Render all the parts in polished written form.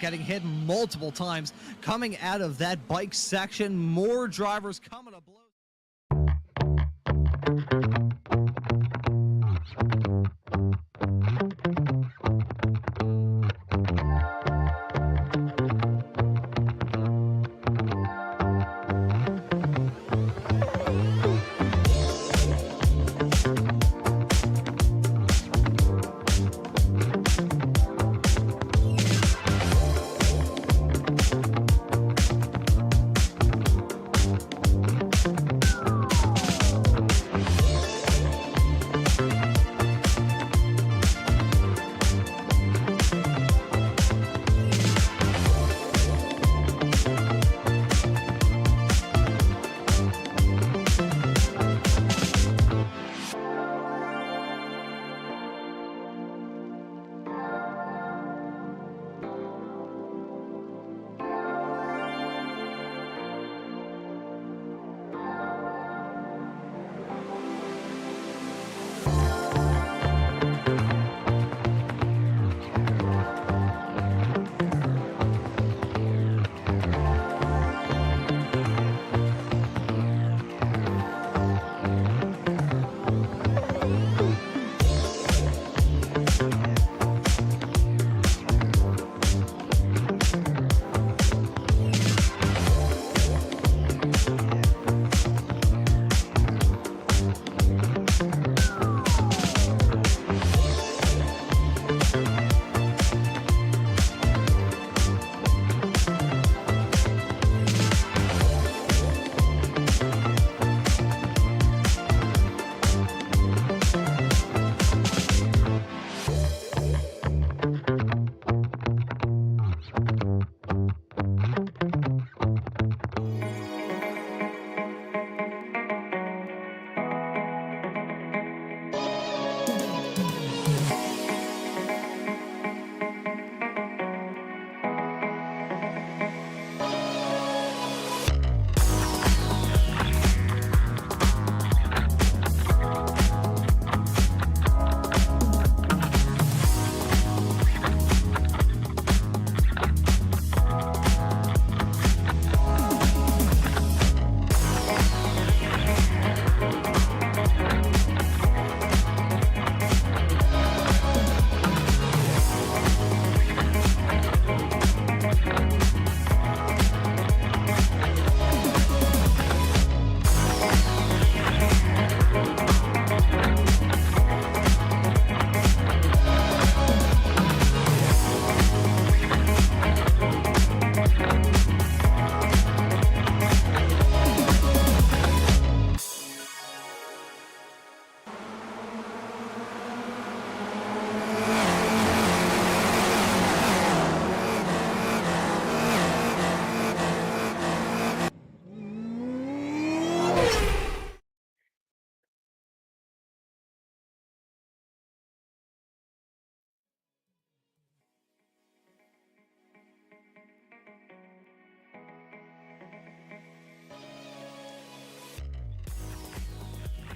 Getting hit multiple times coming out of that bike section. More drivers coming to blows.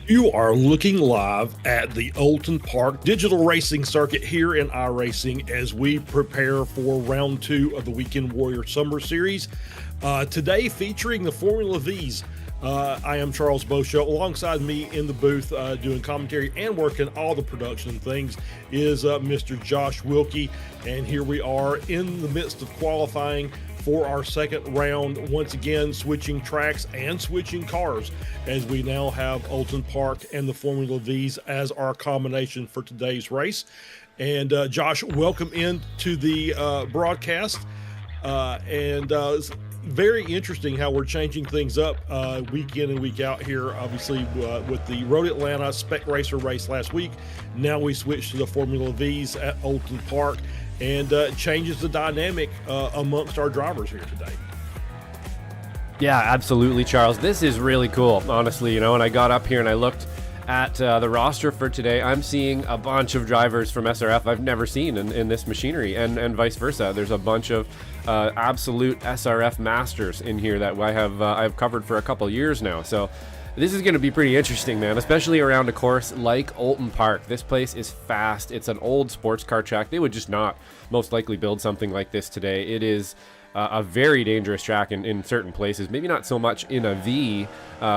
You are looking live at the Oulton Park digital racing circuit here in iRacing as we prepare for round 2 of the Weekend Warrior Summer Series. Today featuring the Formula V's. I am Charles Boshell. Alongside me in the booth doing commentary and working all the production things is Mr. Josh Wilkie. And here we are in the midst of qualifying for our second round, once again switching tracks and switching cars as we now have Oulton Park and the Formula V's as our combination for today's race. And Josh, welcome into the broadcast. It's very interesting how we're changing things up week in and week out here, obviously with the Road Atlanta Spec Racer race last week. Now we switch to the Formula V's at Oulton Park, and changes the dynamic amongst our drivers here today. Yeah, absolutely, Charles. This is really cool, honestly. When I got up here and I looked at the roster for today, I'm seeing a bunch of drivers from SRF I've never seen in this machinery, and vice versa. There's a bunch of absolute SRF masters in here that I've covered for a couple years now. So this is going to be pretty interesting, man, especially around a course like Oulton Park. This place is fast. It's an old sports car track. They would just not most likely build something like this today. It is a very dangerous track in certain places. Maybe not so much in a V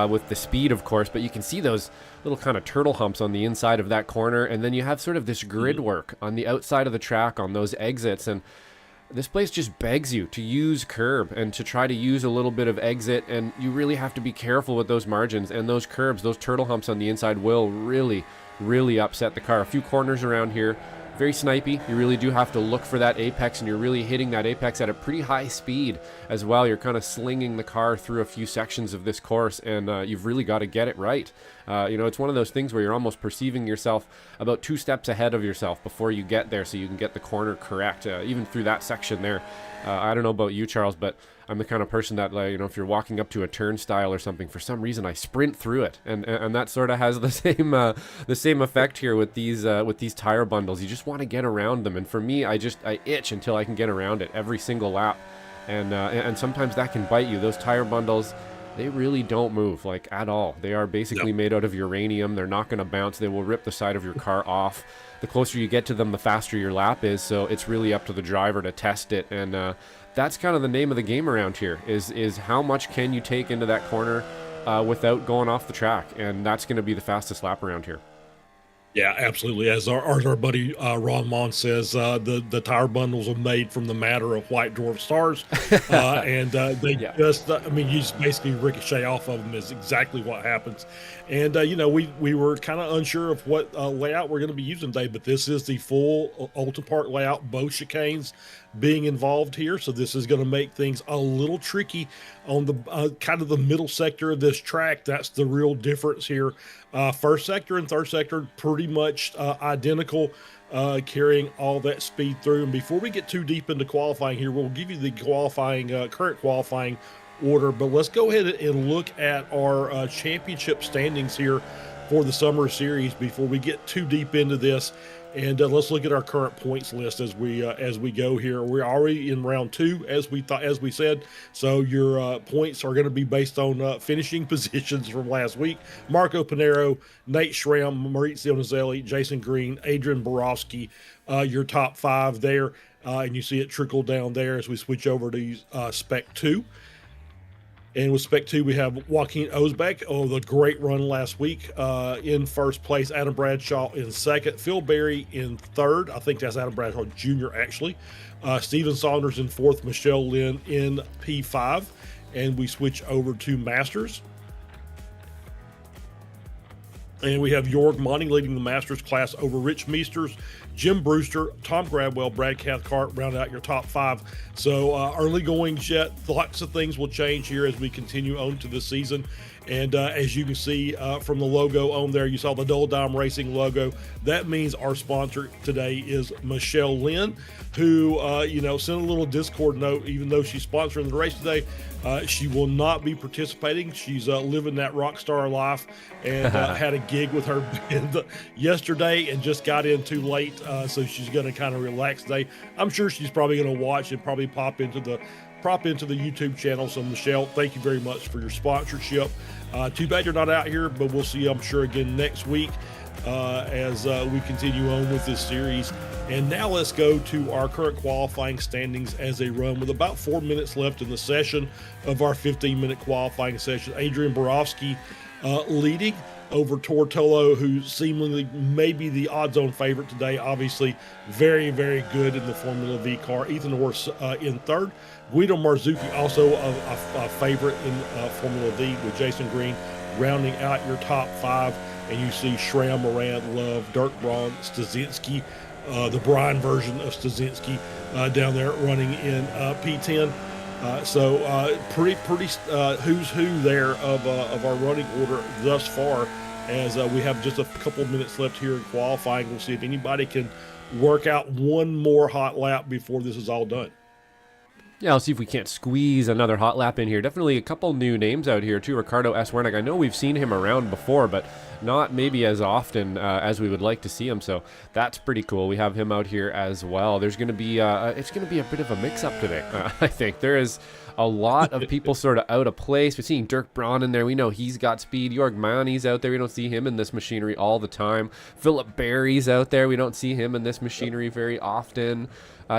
with the speed, of course, but you can see those little kind of turtle humps on the inside of that corner. And then you have sort of this grid work on the outside of the track on those exits. And this place just begs you to use curb and to try to use a little bit of exit, and you really have to be careful with those margins and those curbs. Those turtle humps on the inside will really, really upset the car. A few corners around here, very snipey. You really do have to look for that apex, and you're really hitting that apex at a pretty high speed as well. You're kind of slinging the car through a few sections of this course, and you've really got to get it right. It's one of those things where you're almost perceiving yourself about 2 steps ahead of yourself before you get there, so you can get the corner correct, even through that section there. I don't know about you, Charles, but I'm the kind of person that, if you're walking up to a turnstile or something, for some reason I sprint through it, and that sort of has the same effect here with these tire bundles. You just want to get around them, and for me, I itch until I can get around it every single lap, and sometimes that can bite you. Those tire bundles, they really don't move at all. They are basically made out of uranium. They're not going to bounce. They will rip the side of your car off. The closer you get to them, the faster your lap is. So it's really up to the driver to test it. And that's kind of the name of the game around here is how much can you take into that corner without going off the track. And that's going to be the fastest lap around here. Yeah, absolutely. As our buddy Ron Mon says, the tire bundles are made from the matter of white dwarf stars, and they you just basically ricochet off of them is exactly what happens. And we were kind of unsure of what layout we're going to be using today, but this is the full Oulton Park layout, both chicanes being involved here, so this is going to make things a little tricky on the kind of the middle sector of this track. That's the real difference here. First sector and third sector pretty much identical, carrying all that speed through. And before we get too deep into qualifying here, we'll give you the current qualifying order, but let's go ahead and look at our championship standings here for the summer series before we get too deep into this. And let's look at our current points list as we go here. We're already in round 2, as we said. So your points are going to be based on finishing positions from last week. Marco Pinero, Nate Schramm, Maurizio Nazelli, Jason Green, Adrian Borowski, your top 5 there. And you see it trickle down there as we switch over to Spec 2. And with Spec 2, we have Joaquin Osbeck, the great run last week, in first place. Adam Bradshaw in second. Phil Berry in third. I think that's Adam Bradshaw Jr., actually. Steven Saunders in fourth. Michelle Lynn in P5. And we switch over to Masters. And we have Jorg Monty leading the Masters class over Rich Meesters, Jim Brewster, Tom Gradwell, Brad Cathcart round out your top 5. So early goings yet. Lots of things will change here as we continue on to the season. And as you can see from the logo on there, you saw the Dole Dime Racing logo. That means our sponsor today is Michelle Lynn, who, sent a little Discord note, even though she's sponsoring the race today. She will not be participating. She's living that rock star life, and had a gig with her band yesterday and just got in too late. So she's going to kind of relax today. I'm sure she's probably going to watch and probably pop into the YouTube channel. So Michelle, thank you very much for your sponsorship. Too bad you're not out here, but we'll see, I'm sure, again next week as we continue on with this series. And now let's go to our current qualifying standings as they run with about 4 minutes left in the session of our 15-minute qualifying session. Adrian Borowski leading over Tortello, who seemingly may be the odds-on favorite today. Obviously, very, very good in the Formula V car. Ethan Orr in third. Guido Marzucchi also a favorite in Formula V, with Jason Green rounding out your top five. And you see Schramm, Moran, Love, Dirk Braun, Stasinski, the Brian version of Stasinski down there running in P10. So pretty who's who there of our running order thus far, as we have just a couple of minutes left here in qualifying. We'll see if anybody can work out one more hot lap before this is all done. Yeah, I'll see if we can't squeeze another hot lap in here. Definitely a couple new names out here too. Ricardo S. Wernick. I know we've seen him around before, but not maybe as often as we would like to see him. So that's pretty cool. We have him out here as well. There's going to be it's going to be a bit of a mix-up today. I think there is a lot of people sort of out of place. We're seeing Dirk Braun in there. We know he's got speed. Jorg Mani's out there. We don't see him in this machinery all the time. Philip Barry's out there. We don't see him in this machinery very often.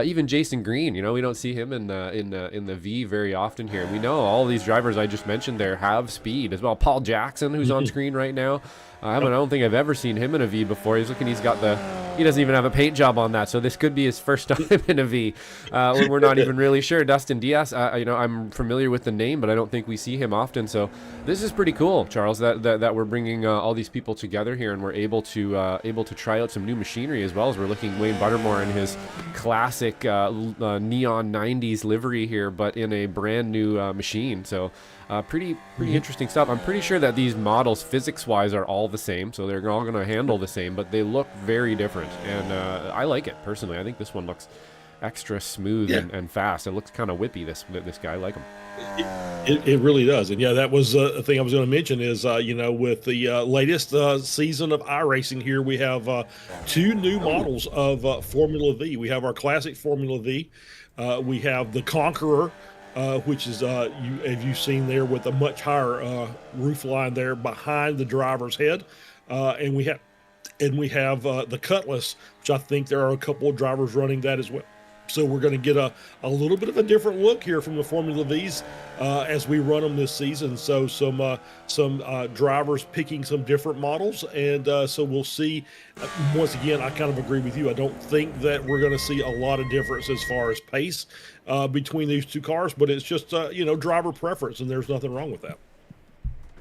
Even Jason Green, you know, we don't see him in the V very often here. We know all these drivers I just mentioned there have speed as well. Paul Jackson, who's on screen right now. I don't think I've ever seen him in a V before. He doesn't even have a paint job on that, so this could be his first time in a V. We're not even really sure. Dustin Diaz, I'm familiar with the name, but I don't think we see him often. So this is pretty cool, Charles, that we're bringing all these people together here, and we're able to try out some new machinery as well, as we're looking Wayne Buttermore in his classic neon 90s livery here, but in a brand new machine. So pretty interesting stuff. I'm pretty sure that these models physics-wise are all the same, so they're all going to handle the same, but they look very different, and I like it personally. I think this one looks extra smooth and fast. It looks kind of whippy, this guy. I like him. It really does. And yeah, that was a thing I was going to mention is, with the latest season of iRacing here, we have two new models of Formula V. We have our classic Formula V. We have the Conqueror, which is as you've seen there, with a much higher roof line there behind the driver's head, and we have the Cutlass, which I think there are a couple of drivers running that as well. So we're going to get a little bit of a different look here from the Formula Vs as we run them this season. So some drivers picking some different models, and so we'll see. Once again, I kind of agree with you. I don't think that we're going to see a lot of difference as far as pace between these two cars, but it's just driver preference, and there's nothing wrong with that.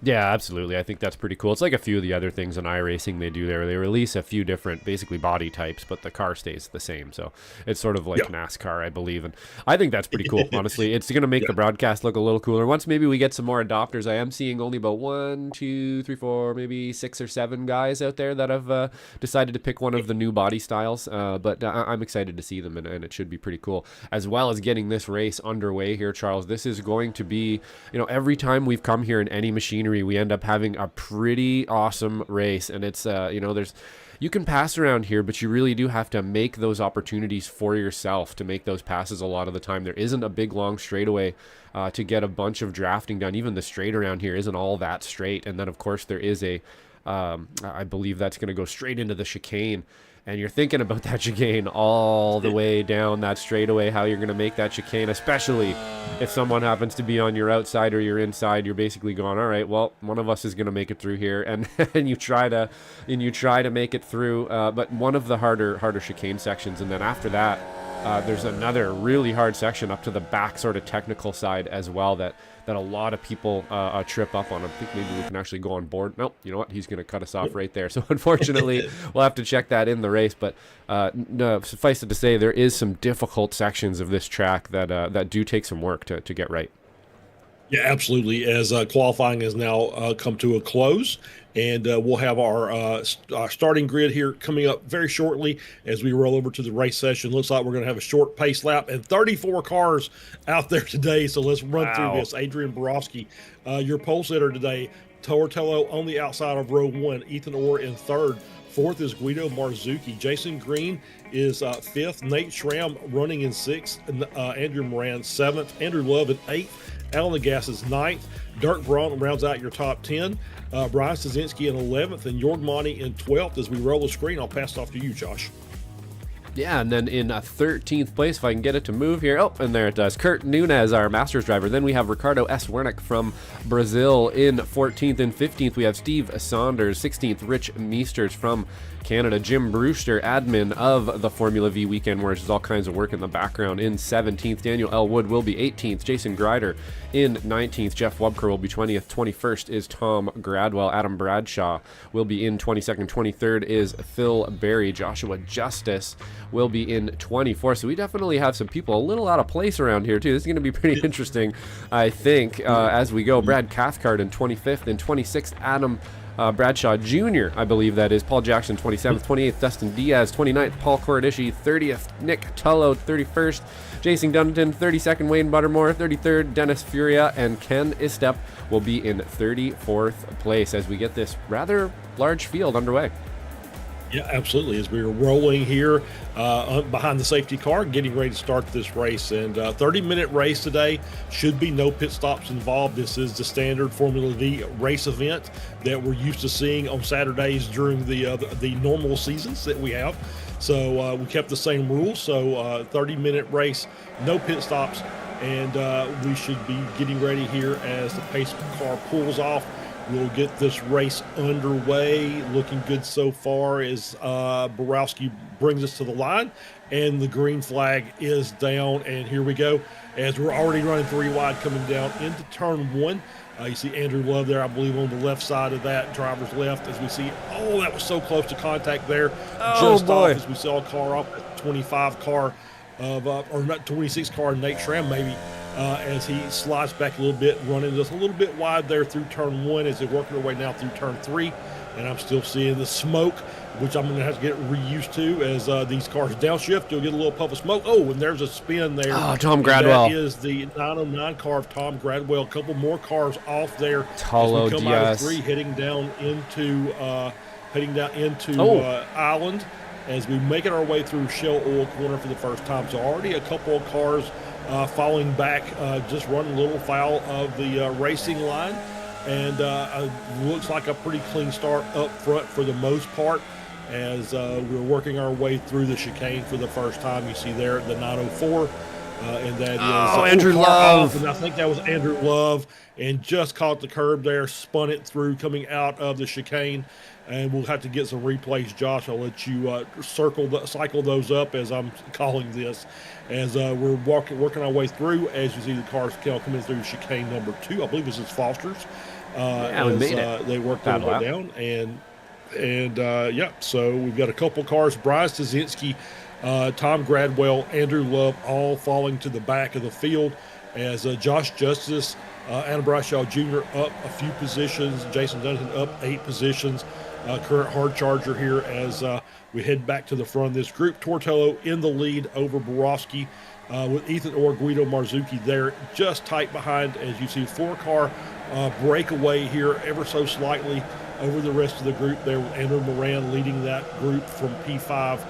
Yeah, absolutely. I think that's pretty cool. It's like a few of the other things in iRacing they do there. They release a few different, basically, body types, but the car stays the same. So it's sort of like NASCAR, I believe. And I think that's pretty cool, honestly. It's going to make the broadcast look a little cooler. Once maybe we get some more adopters, I am seeing only about 1, 2, 3, 4, maybe 6 or 7 guys out there that have decided to pick one of the new body styles. But I'm excited to see them, and it should be pretty cool. As well as getting this race underway here, Charles, this is going to be, every time we've come here in any machinery, we end up having a pretty awesome race. And it's you can pass around here, but you really do have to make those opportunities for yourself to make those passes. A lot of the time there isn't a big long straightaway to get a bunch of drafting done. Even the straight around here isn't all that straight, and then of course there is I believe that's going to go straight into the chicane. And you're thinking about that chicane all the way down that straightaway, how you're going to make that chicane, especially if someone happens to be on your outside or your inside. You're basically going, all right, well, one of us is going to make it through here, and you try to make it through. But one of the harder chicane sections, and then after that, there's another really hard section up to the back sort of technical side as well that a lot of people trip up on. I think maybe we can actually go on board. Nope, you know what? He's going to cut us off right there. So unfortunately, we'll have to check that in the race. But no, suffice it to say, there is some difficult sections of this track that do take some work to get right. Yeah, absolutely. As qualifying has now come to a close, and we'll have our starting grid here coming up very shortly as we roll over to the race session. Looks like we're going to have a short pace lap and 34 cars out there today. So let's run through this. Adrian Borowski, your pole sitter today. Tortello on the outside of row 1, Ethan Orr in third, Fourth is Guido Marzucchi. Jason Green is fifth. Nate Schramm running in sixth. Andrew Moran seventh. Andrew Love in eighth. Alan Lagasse is ninth. Dirk Braun rounds out your top 10. Brian Stasinski in 11th and Jorg Monty in 12th. As we roll the screen, I'll pass it off to you, Josh. Yeah, and then in 13th place, if I can get it to move here. Oh, and there it does. Kurt Nunes, our Masters driver. Then we have Ricardo S. Wernick from Brazil in 14th. And 15th, we have Steve Saunders. 16th, Rich Meesters from Canada. Jim Brewster, admin of the Formula V weekend, where there's all kinds of work in the background, in 17th. Daniel L. Wood will be 18th. Jason Grider in 19th. Jeff Wubker will be 20th. 21st is Tom Gradwell. Adam Bradshaw will be in 22nd. 23rd is Phil Berry. Joshua Justice will be in 24th. So we definitely have some people a little out of place around here too. This is going to be pretty interesting, I think, as we go. Brad Cathcart in 25th. and 26th, Adam Bradshaw Jr., I believe that is. Paul Jackson, 27th. 28th, Dustin Diaz. 29th, Paul Cordishi. 30th, Nick Tullo. 31st, Jason Dunnington. 32nd, Wayne Buttermore. 33rd, Dennis Furia. And Ken Istep will be in 34th place as we get this rather large field underway. Yeah, absolutely. As we were rolling here behind the safety car, getting ready to start this race. And 30-minute race today. Should be no pit stops involved. This is the standard Formula V race event that we're used to seeing on Saturdays during the normal seasons that we have. So we kept the same rules. So 30-minute race, no pit stops. And we should be getting ready here as the pace car pulls off. We'll get this race underway. Looking good so far as Borowski brings us to the line. And the green flag is down. And here we go. As we're already running 3 wide coming down into turn 1. You see Andrew Love there, I believe, on the left side of that, driver's left, as we see. Oh, that was so close to contact there. Oh, just boy. off as we saw a car off at 25 car of, or not 26 car, Nate Schramm maybe. As he slides back a little bit, running just a little bit wide there through turn 1 as they're working their way now through turn 3. And I'm still seeing the smoke, which I'm going to have to get reused to as these cars downshift. You'll get a little puff of smoke. Oh, and there's a spin there. Oh, Tom Gradwell. That is the 909 car of Tom Gradwell. A couple more cars off there. Tullo, as we come Diaz. out of 3, heading down into Island as we make it our way through Shell Oil Corner for the first time. So already a couple of cars falling back, just running a little foul of the racing line. And looks like a pretty clean start up front for the most part as we're working our way through the chicane for the first time. You see there the 904, and that is Andrew Love. And I think that was Andrew Love, and just caught the curb there, spun it through coming out of the chicane. And we'll have to get some replays, Josh. I'll let you cycle those up as I'm calling this. As we're working our way through, as you see the cars coming through chicane number 2. I believe this is Foster's. We made it. They worked their way down. So we've got a couple cars. Brian Stasinski, Tom Gradwell, Andrew Love, all falling to the back of the field as Josh Justice, Adam Bradshaw Jr. up a few positions, Jason Dunnington up 8 positions. Current hard charger here as we head back to the front of this group. Tortello in the lead over Borowski with Ethan Orr, Guido Marzucchi there just tight behind. As you see, 4-car breakaway here ever so slightly over the rest of the group there with Andrew Moran leading that group from P5,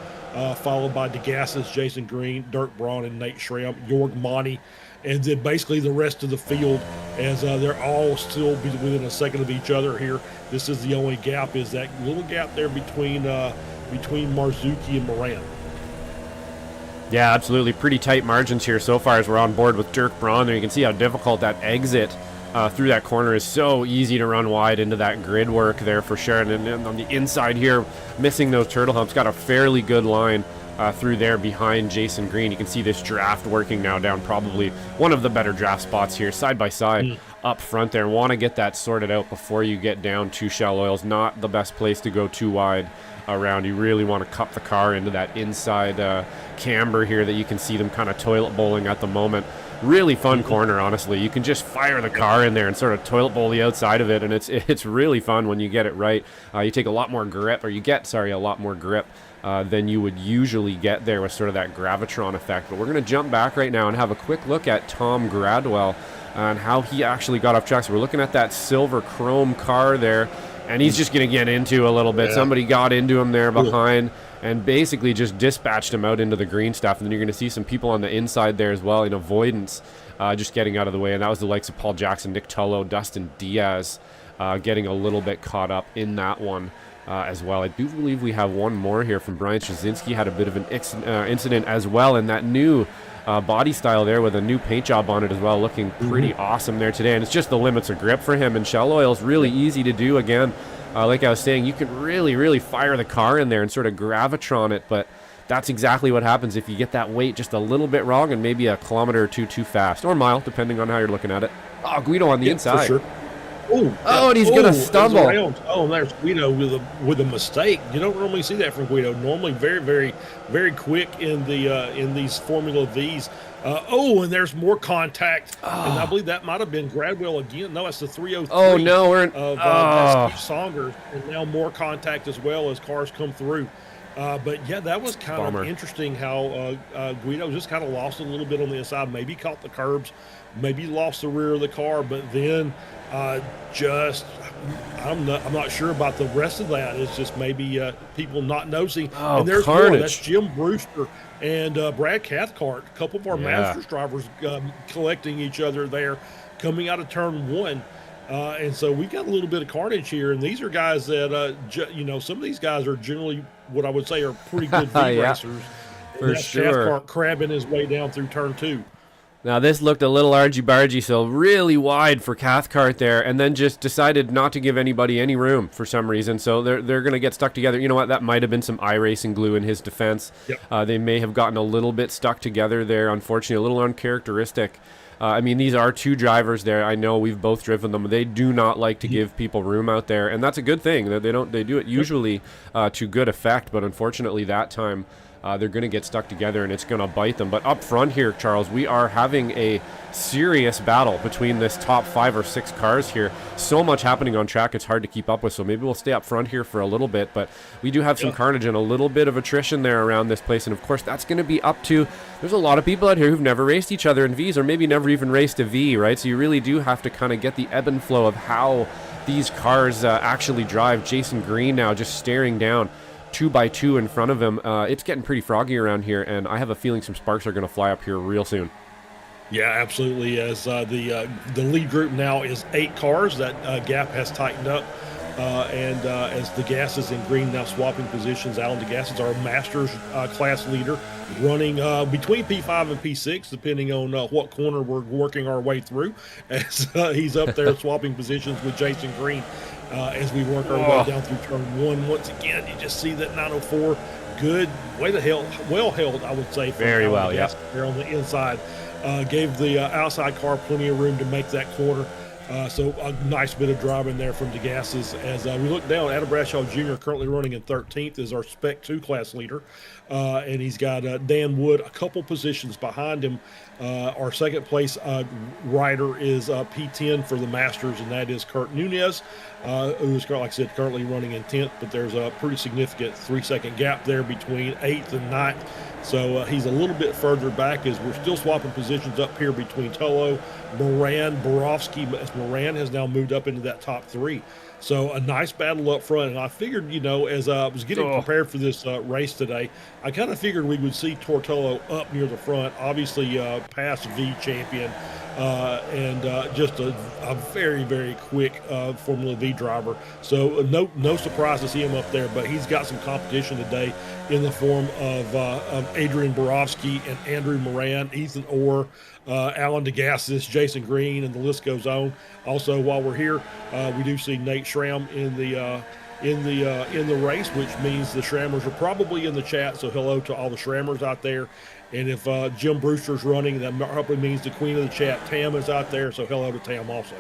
followed by DeGassis, Jason Green, Dirk Braun, and Nate Schramm, Jorg Monty. And then basically the rest of the field as they're all still within a second of each other here. This is the only gap, is that little gap there between Marzucchi and Moran. Yeah, absolutely. Pretty tight margins here so far as we're on board with Dirk Braun there. You can see how difficult that exit through that corner is. So easy to run wide into that grid work there for sure. And then on the inside here, missing those turtle humps, got a fairly good line through there behind Jason Green. You can see this draft working now down probably one of the better draft spots here, side by side up front there. Want to get that sorted out before you get down to Shell Oil's. Not the best place to go too wide around. You really want to cup the car into that inside camber here that you can see them kind of toilet bowling at the moment. Really fun corner, honestly. You can just fire the car in there and sort of toilet bowl the outside of it, and it's really fun when you get it right. You take a lot more grip, or you get, a lot more grip than you would usually get there with sort of that gravitron effect. But we're going to jump back right now and have a quick look at Tom Gradwell and how he actually got off track. So we're looking at that silver chrome car there, and he's just going to get into a little bit. Yeah. Somebody got into him there behind and basically just dispatched him out into the green stuff. And then you're going to see some people on the inside there as well in avoidance, just getting out of the way. And that was the likes of Paul Jackson, Nick Tullo, Dustin Diaz, getting a little bit caught up in that one as well. I do believe we have one more here from Brian Straczynski. Had a bit of an incident as well in that new body style there with a new paint job on it as well, looking pretty awesome there today. And it's just the limits of grip for him, and shell oil is really easy to do. Again, like I was saying, you can really fire the car in there and sort of gravitron it, but that's exactly what happens if you get that weight just a little bit wrong and maybe a kilometer or two too fast, or a mile, depending on how you're looking at it. Oh, Guido on the inside. For sure. And he's going to stumble. And there's Guido with a mistake. You don't normally see that from Guido. Normally very quick in these Formula Vs. And there's more contact. And I believe that might have been Gradwell again. No, it's the 303. Oh, no, we're in. Steve Saunders. And now more contact as well as cars come through. But yeah, that was kind of interesting how Guido just kind of lost a little bit on the inside. Maybe caught the curbs, maybe lost the rear of the car, but then I'm not sure about the rest of that. It's just maybe people not noticing. And there's carnage. more. That's Jim Brewster and Brad Cathcart, a couple of our Masters drivers collecting each other there, coming out of turn one. And so we got a little bit of carnage here, and these are guys that, some of these guys are generally what I would say are pretty good V racers. For sure. Cathcart crabbing his way down through turn two. Now this looked a little argy-bargy, so really wide for Cathcart there, and then just decided not to give anybody any room for some reason. So they're going to get stuck together. You know what? That might have been some iRacing glue in his defense. Yep. They may have gotten a little bit stuck together there, unfortunately, a little uncharacteristic. I mean, these are two drivers there. I know we've both driven them. They do not like to give people room out there, and that's a good thing. They do it usually to good effect, but unfortunately that time they're going to get stuck together and it's going to bite them. But up front here, Charles, we are having a serious battle between this top 5 or 6 cars here. So much happening on track, it's hard to keep up with, so maybe we'll stay up front here for a little bit. But we do have some carnage and a little bit of attrition there around this place, and of course that's going to be up to, there's a lot of people out here who've never raced each other in Vs, or maybe never even raced a V, right? So you really do have to kind of get the ebb and flow of how these cars actually drive. Jason Green now just staring down 2x2 in front of him. It's getting pretty froggy around here, and I have a feeling some sparks are going to fly up here real soon. Yeah, absolutely. As the lead group now is 8 cars, that gap has tightened up. And as the gases in green now swapping positions, Alan DeGasse is our Masters class leader, running between P5 and P6, depending on what corner we're working our way through. As he's up there swapping positions with Jason Green as we work our way down through turn 1. Once again, you just see that 904, good, well held, I would say. Very well, yeah. There on the inside, gave the outside car plenty of room to make that corner. So a nice bit of driving there from DeGasse's. As we look down, Adam Bradshaw Jr. currently running in 13th is our Spec 2 class leader. And he's got Dan Wood a couple positions behind him. Our second place rider is P10 for the Masters, and that is Kurt Nunez, who is, like I said, currently running in 10th. But there's a pretty significant 3-second gap there between 8th and 9th. So he's a little bit further back as we're still swapping positions up here between Tullo, Moran, Borowski, as Moran has now moved up into that top 3. So a nice battle up front. And I figured, as I was getting prepared for this race today, I kind of figured we would see Tortollo up near the front, obviously past V champion, and just a very, very quick Formula V driver. So no surprise to see him up there, but he's got some competition today in the form of Adrian Borowski and Andrew Moran, Ethan Orr, Alan DeGassis, Jason Green, and the list goes on. Also, while we're here, we do see Nate Schramm in the race, which means the Schrammers are probably in the chat. So hello to all the Schrammers out there. And if Jim Brewster's running, that probably means the queen of the chat, Tam, is out there. So hello to Tam also.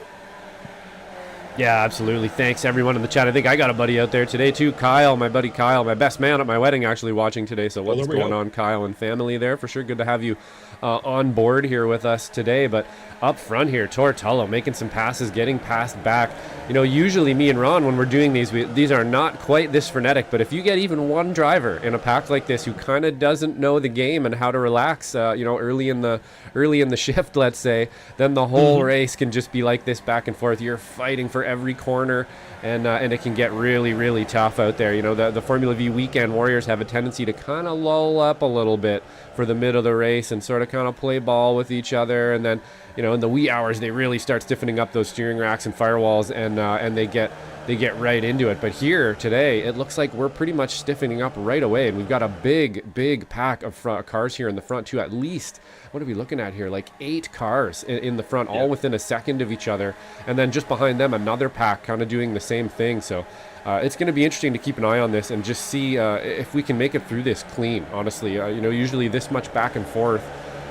Yeah, absolutely. Thanks, everyone in the chat. I think I got a buddy out there today, too. Kyle, my buddy Kyle, my best man at my wedding, actually watching today. So what's going on, Kyle and family there? For sure, good to have you on board here with us today. But up front here, Tortello making some passes, getting passed back. You know, usually me and Ron, when we're doing these are not quite this frenetic, but if you get even one driver in a pack like this who kind of doesn't know the game and how to relax, you know, early in the shift, let's say, then the whole race can just be like this back and forth. You're fighting for every corner, and it can get really, really tough out there. You know, the Formula V weekend warriors have a tendency to kind of lull up a little bit for the mid of the race and sort of kind of play ball with each other, and then, you know, in the wee hours they really start stiffening up those steering racks and firewalls, and they get right into it. But here today, it looks like we're pretty much stiffening up right away, and we've got a big pack of cars here in the front too. At least, what are we looking at here? Like 8 cars in the front, all within a second of each other, and then just behind them another pack kind of doing the same thing. So it's going to be interesting to keep an eye on this and just see if we can make it through this clean, honestly. You know, usually this much back and forth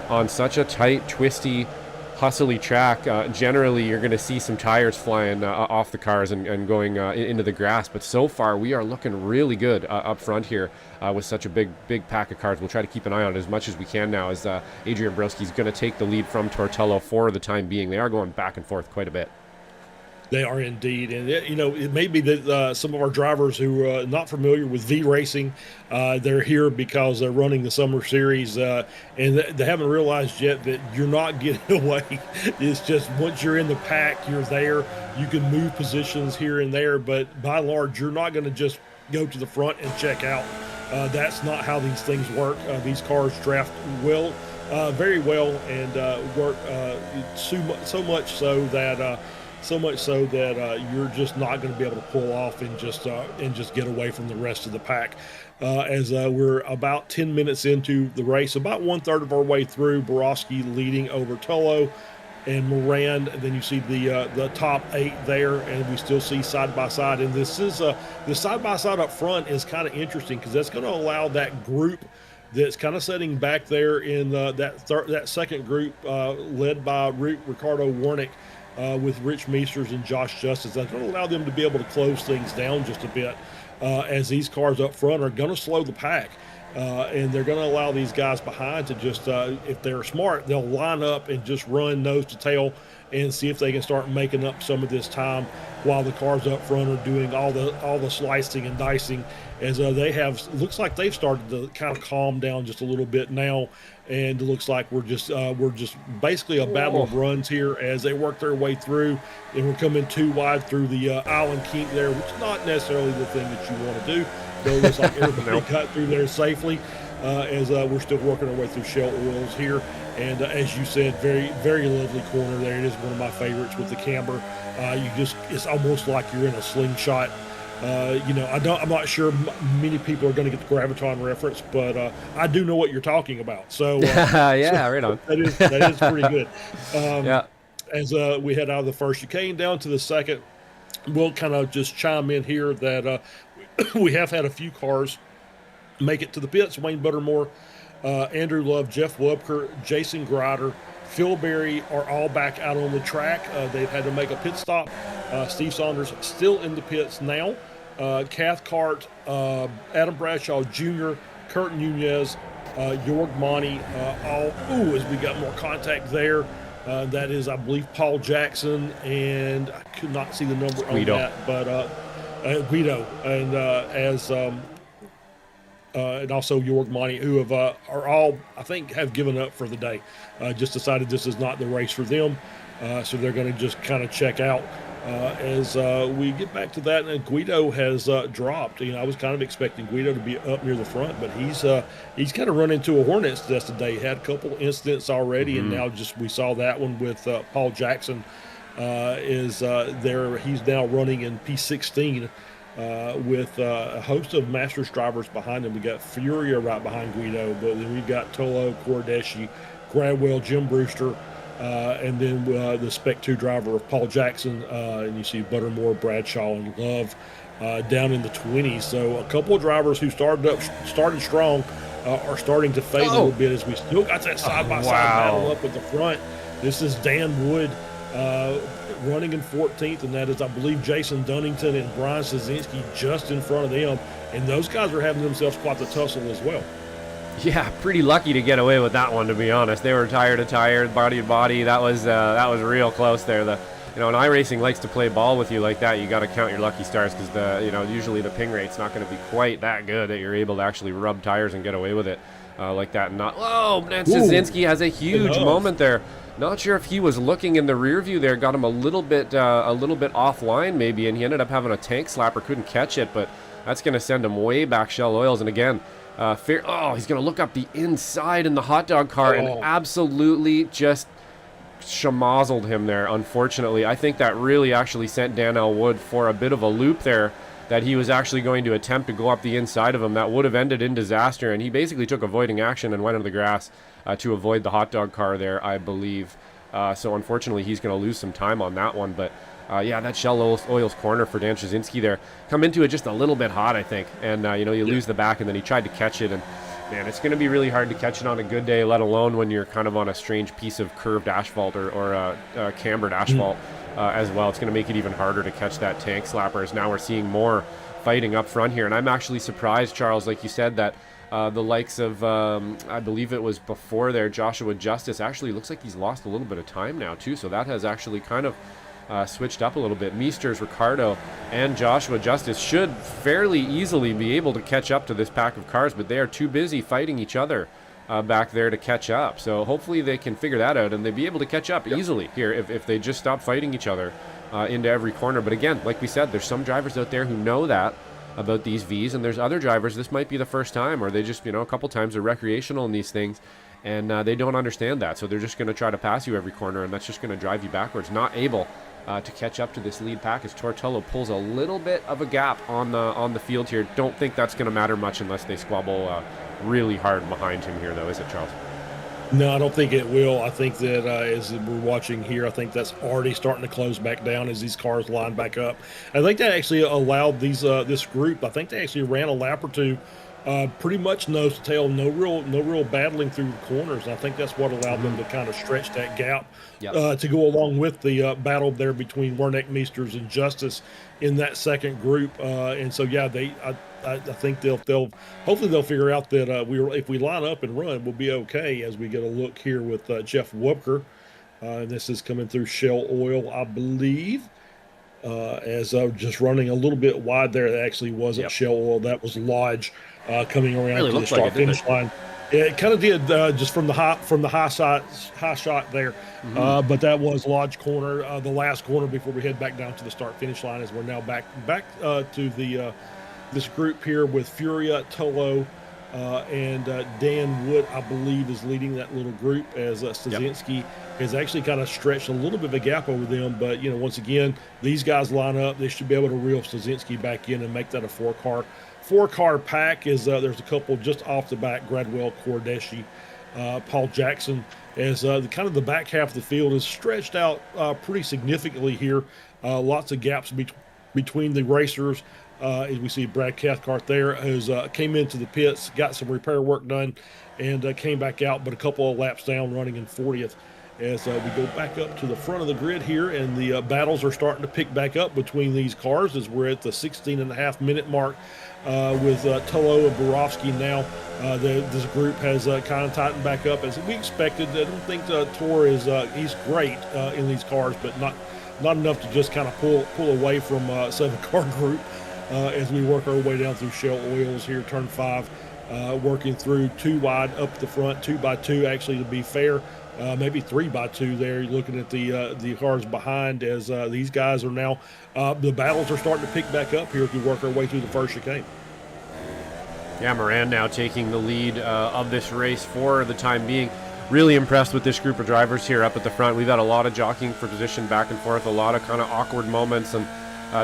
on such a tight, twisty, hustly track, generally you're going to see some tires flying off the cars and going into the grass. But so far we are looking really good up front here with such a big pack of cars. We'll try to keep an eye on it as much as we can now, as Adrian Broski's going to take the lead from Tortello for the time being. They are going back and forth quite a bit. They are indeed. And, you know, it may be that some of our drivers who are not familiar with V racing, they're here because they're running the summer series, and they haven't realized yet that you're not getting away. It's just once you're in the pack, you're there. You can move positions here and there, but by and large, you're not going to just go to the front and check out. That's not how these things work. These cars draft well, very well, and work so much so that you're just not going to be able to pull off and just get away from the rest of the pack. As we're about 10 minutes into the race, about 1/3 of our way through, Borowski leading over Tullo and Moran. And then you see the top 8 there, and we still see side by side. And this is the side by side up front is kind of interesting because that's going to allow that group that's kind of sitting back there in that second group led by Ricardo Warnick, with Rich Meesters and Josh Justice. That's going to allow them to be able to close things down just a bit, as these cars up front are going to slow the pack. And they're going to allow these guys behind to just, if they're smart, they'll line up and just run nose to tail and see if they can start making up some of this time while the cars up front are doing all the slicing and dicing, as looks like they've started to kind of calm down just a little bit now. And it looks like we're just basically a battle of runs here as they work their way through, and we're coming too wide through the island kink there, which is not necessarily the thing that you want to do. Though it looks like everybody got through there safely, as we're still working our way through Shell Oils here. And as you said, very, very lovely corner there. It is one of my favorites with the camber. It's almost like you're in a slingshot. You know, I'm not sure many people are going to get the Graviton reference, but I do know what you're talking about. So right on. That is pretty good. As we head out of the first chicane down to the second, we'll kind of just chime in here that we have had a few cars make it to the pits. Wayne Buttermore, Andrew Love, Jeff Lubker, Jason Grider, Phil Berry are all back out on the track. They've had to make a pit stop. Steve Saunders still in the pits now. Cathcart, Adam Bradshaw Jr., Kurt Nunez, Jorg Monty, as we got more contact there. That is, I believe, Paul Jackson, and I could not see the number Guido on that, but Guido, and and also Jorg Monty, who are all, I think, have given up for the day. Just decided this is not the race for them, so they're going to just kind of check out. As we get back to that, and Guido has dropped. You know, I was kind of expecting Guido to be up near the front, but he's kind of run into a hornet's nest today. He had a couple incidents already, and now we saw that one with Paul Jackson. Is there? He's now running in P16 with a host of Masters drivers behind him. We got Furia right behind Guido, but then we've got Tolo, Cordeshi, Gradwell, Jim Brewster. And then the Spec 2 driver of Paul Jackson, and you see Buttermore, Bradshaw, and Love down in the 20s. So a couple of drivers who started strong are starting to fade a little bit, as we still got that side-by-side battle up at the front. This is Dan Wood running in 14th, and that is, I believe, Jason Dunnington and Brian Szynski just in front of them. And those guys are having themselves quite the tussle as well. Yeah, pretty lucky to get away with that one, to be honest. They were tire to tire, body to body. That was real close there. And iRacing likes to play ball with you like that. You got to count your lucky stars because usually the ping rate's not going to be quite that good that you're able to actually rub tires and get away with it like that. Whoa, Stasinski has a huge moment there. Not sure if he was looking in the rear view there, got him a little bit offline maybe, and he ended up having a tank slapper, couldn't catch it, but that's going to send him way back Shell Oils. And again, he's going to look up the inside in the hot dog car and absolutely just schmozzled him there, unfortunately. I think that really actually sent Dan Elwood for a bit of a loop there, that he was actually going to attempt to go up the inside of him. That would have ended in disaster, and he basically took avoiding action and went into the grass to avoid the hot dog car there, I believe. So unfortunately, he's going to lose some time on that one, but that Shell Oils corner for Dan Stasinski there, come into it just a little bit hot, I think, and you lose the back, and then he tried to catch it, and man, it's going to be really hard to catch it on a good day, let alone when you're kind of on a strange piece of curved asphalt or cambered asphalt as well. It's going to make it even harder to catch that tank slapper, as now we're seeing more fighting up front here. And I'm actually surprised, Charles, like you said, that the likes of, I believe it was before there, Joshua Justice, actually looks like he's lost a little bit of time now too. So that has actually kind of switched up a little bit. Meesters, Ricardo, and Joshua Justice should fairly easily be able to catch up to this pack of cars, but they are too busy fighting each other back there to catch up. So hopefully they can figure that out, and they'll be able to catch up easily here if they just stop fighting each other into every corner. But again, like we said, there's some drivers out there who know that about these Vs, and there's other drivers, this might be the first time, or they just, a couple times are recreational in these things, and they don't understand that. So they're just going to try to pass you every corner, and that's just going to drive you backwards, not able to catch up to this lead pack as Tortello pulls a little bit of a gap on the field here. Don't think that's going to matter much unless they squabble really hard behind him here, though, is it, Charles? No, I don't think it will. I think that as we're watching here, I think that's already starting to close back down as these cars line back up. I think that actually allowed this group, I think they actually ran a lap or two pretty much nose to tail, no real battling through the corners. And I think that's what allowed them to kind of stretch that gap to go along with the battle there between Wernick, Meesters, and Justice in that second group. And so, yeah, I think they'll hopefully they'll figure out that if we line up and run, we'll be okay. As we get a look here with Jeff Wupker, this is coming through Shell Oil, I believe. As just running a little bit wide there, that actually wasn't Shell Oil, that was Lodge coming around to the start finish line. Yeah, it kind of did just from the high shot there, but that was Lodge corner, the last corner before we head back down to the start finish line. As we're now back to the this group here with Furia, Tolo, and Dan Wood, I believe, is leading that little group, as Stasinski has actually kind of stretched a little bit of a gap over them. But, once again, these guys line up. They should be able to reel Stasinski back in and make that a four-car pack. There's a couple just off the back, Gradwell, Cordeshi, Paul Jackson, as kind of the back half of the field is stretched out pretty significantly here. Lots of gaps between the racers. As we see Brad Cathcart there, who's came into the pits, got some repair work done, and came back out, but a couple of laps down, running in 40th. As we go back up to the front of the grid here, and the battles are starting to pick back up between these cars as we're at the 16.5-minute mark with Tullo and Borowski now. This group has kind of tightened back up as we expected. I don't think Tor is he's great in these cars, but not enough to just kind of pull away from a 7-car group. As we work our way down through Shell Oils here, turn 5, working through 2 wide up the front, 2x2 actually, to be fair, maybe 3x2 there. You're looking at the cars behind as these guys are now, the battles are starting to pick back up here as we work our way through the first chicane. Yeah, Moran now taking the lead of this race for the time being. Really impressed with this group of drivers here up at the front. We've had a lot of jockeying for position back and forth, a lot of kind of awkward moments, and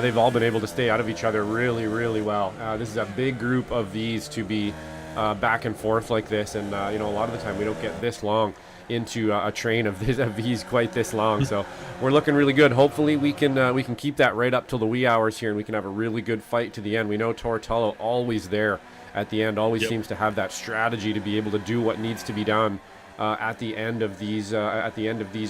they've all been able to stay out of each other really, really well. This is a big group of these to be back and forth like this, and a lot of the time we don't get this long into a train of these quite this long. So we're looking really good. Hopefully we can keep that right up till the wee hours here, and we can have a really good fight to the end. We know Tortello always there at the end, always seems to have that strategy to be able to do what needs to be done at the end of these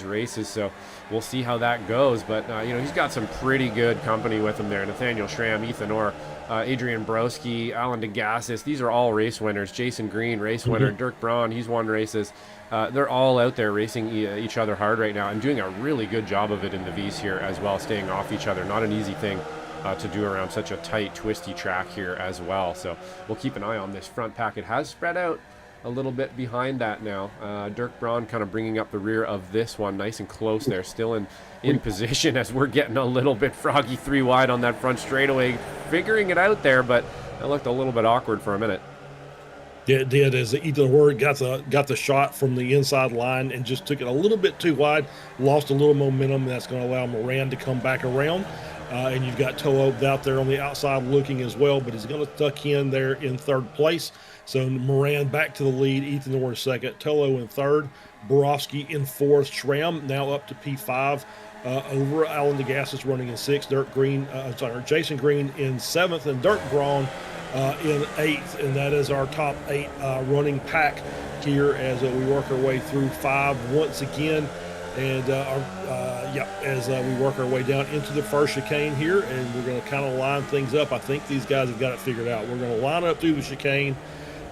races. So we'll see how that goes. But he's got some pretty good company with him there. Nathaniel Schramm, Ethan Orr, Adrian Broski, Alan DeGassis. These are all race winners. Jason Green, race winner. Dirk Braun, he's won races. They're all out there racing each other hard right now and doing a really good job of it in the V's here as well, staying off each other. Not an easy thing to do around such a tight, twisty track here as well. So we'll keep an eye on this front pack. It has spread out a little bit behind that now. Dirk Braun kind of bringing up the rear of this one, nice and close there, still in position as we're getting a little bit froggy 3 wide on that front straightaway, figuring it out there, but it looked a little bit awkward for a minute. Yeah, it did, as Ethan Word got the shot from the inside line and just took it a little bit too wide, lost a little momentum, and that's going to allow Moran to come back around. And you've got Toho out there on the outside looking as well, but he's going to tuck in there in third place. So Moran back to the lead, Ethan Orr second, Toho in third, Borowski in fourth, Schramm now up to P5. Over Alan DeGassis running in sixth, Jason Green in seventh, and Dirk Braun in eighth, and that is our top 8 running pack here as we work our way through 5 once again. And as we work our way down into the first chicane here, and we're going to kind of line things up. I think these guys have got it figured out. We're going to line up through the chicane.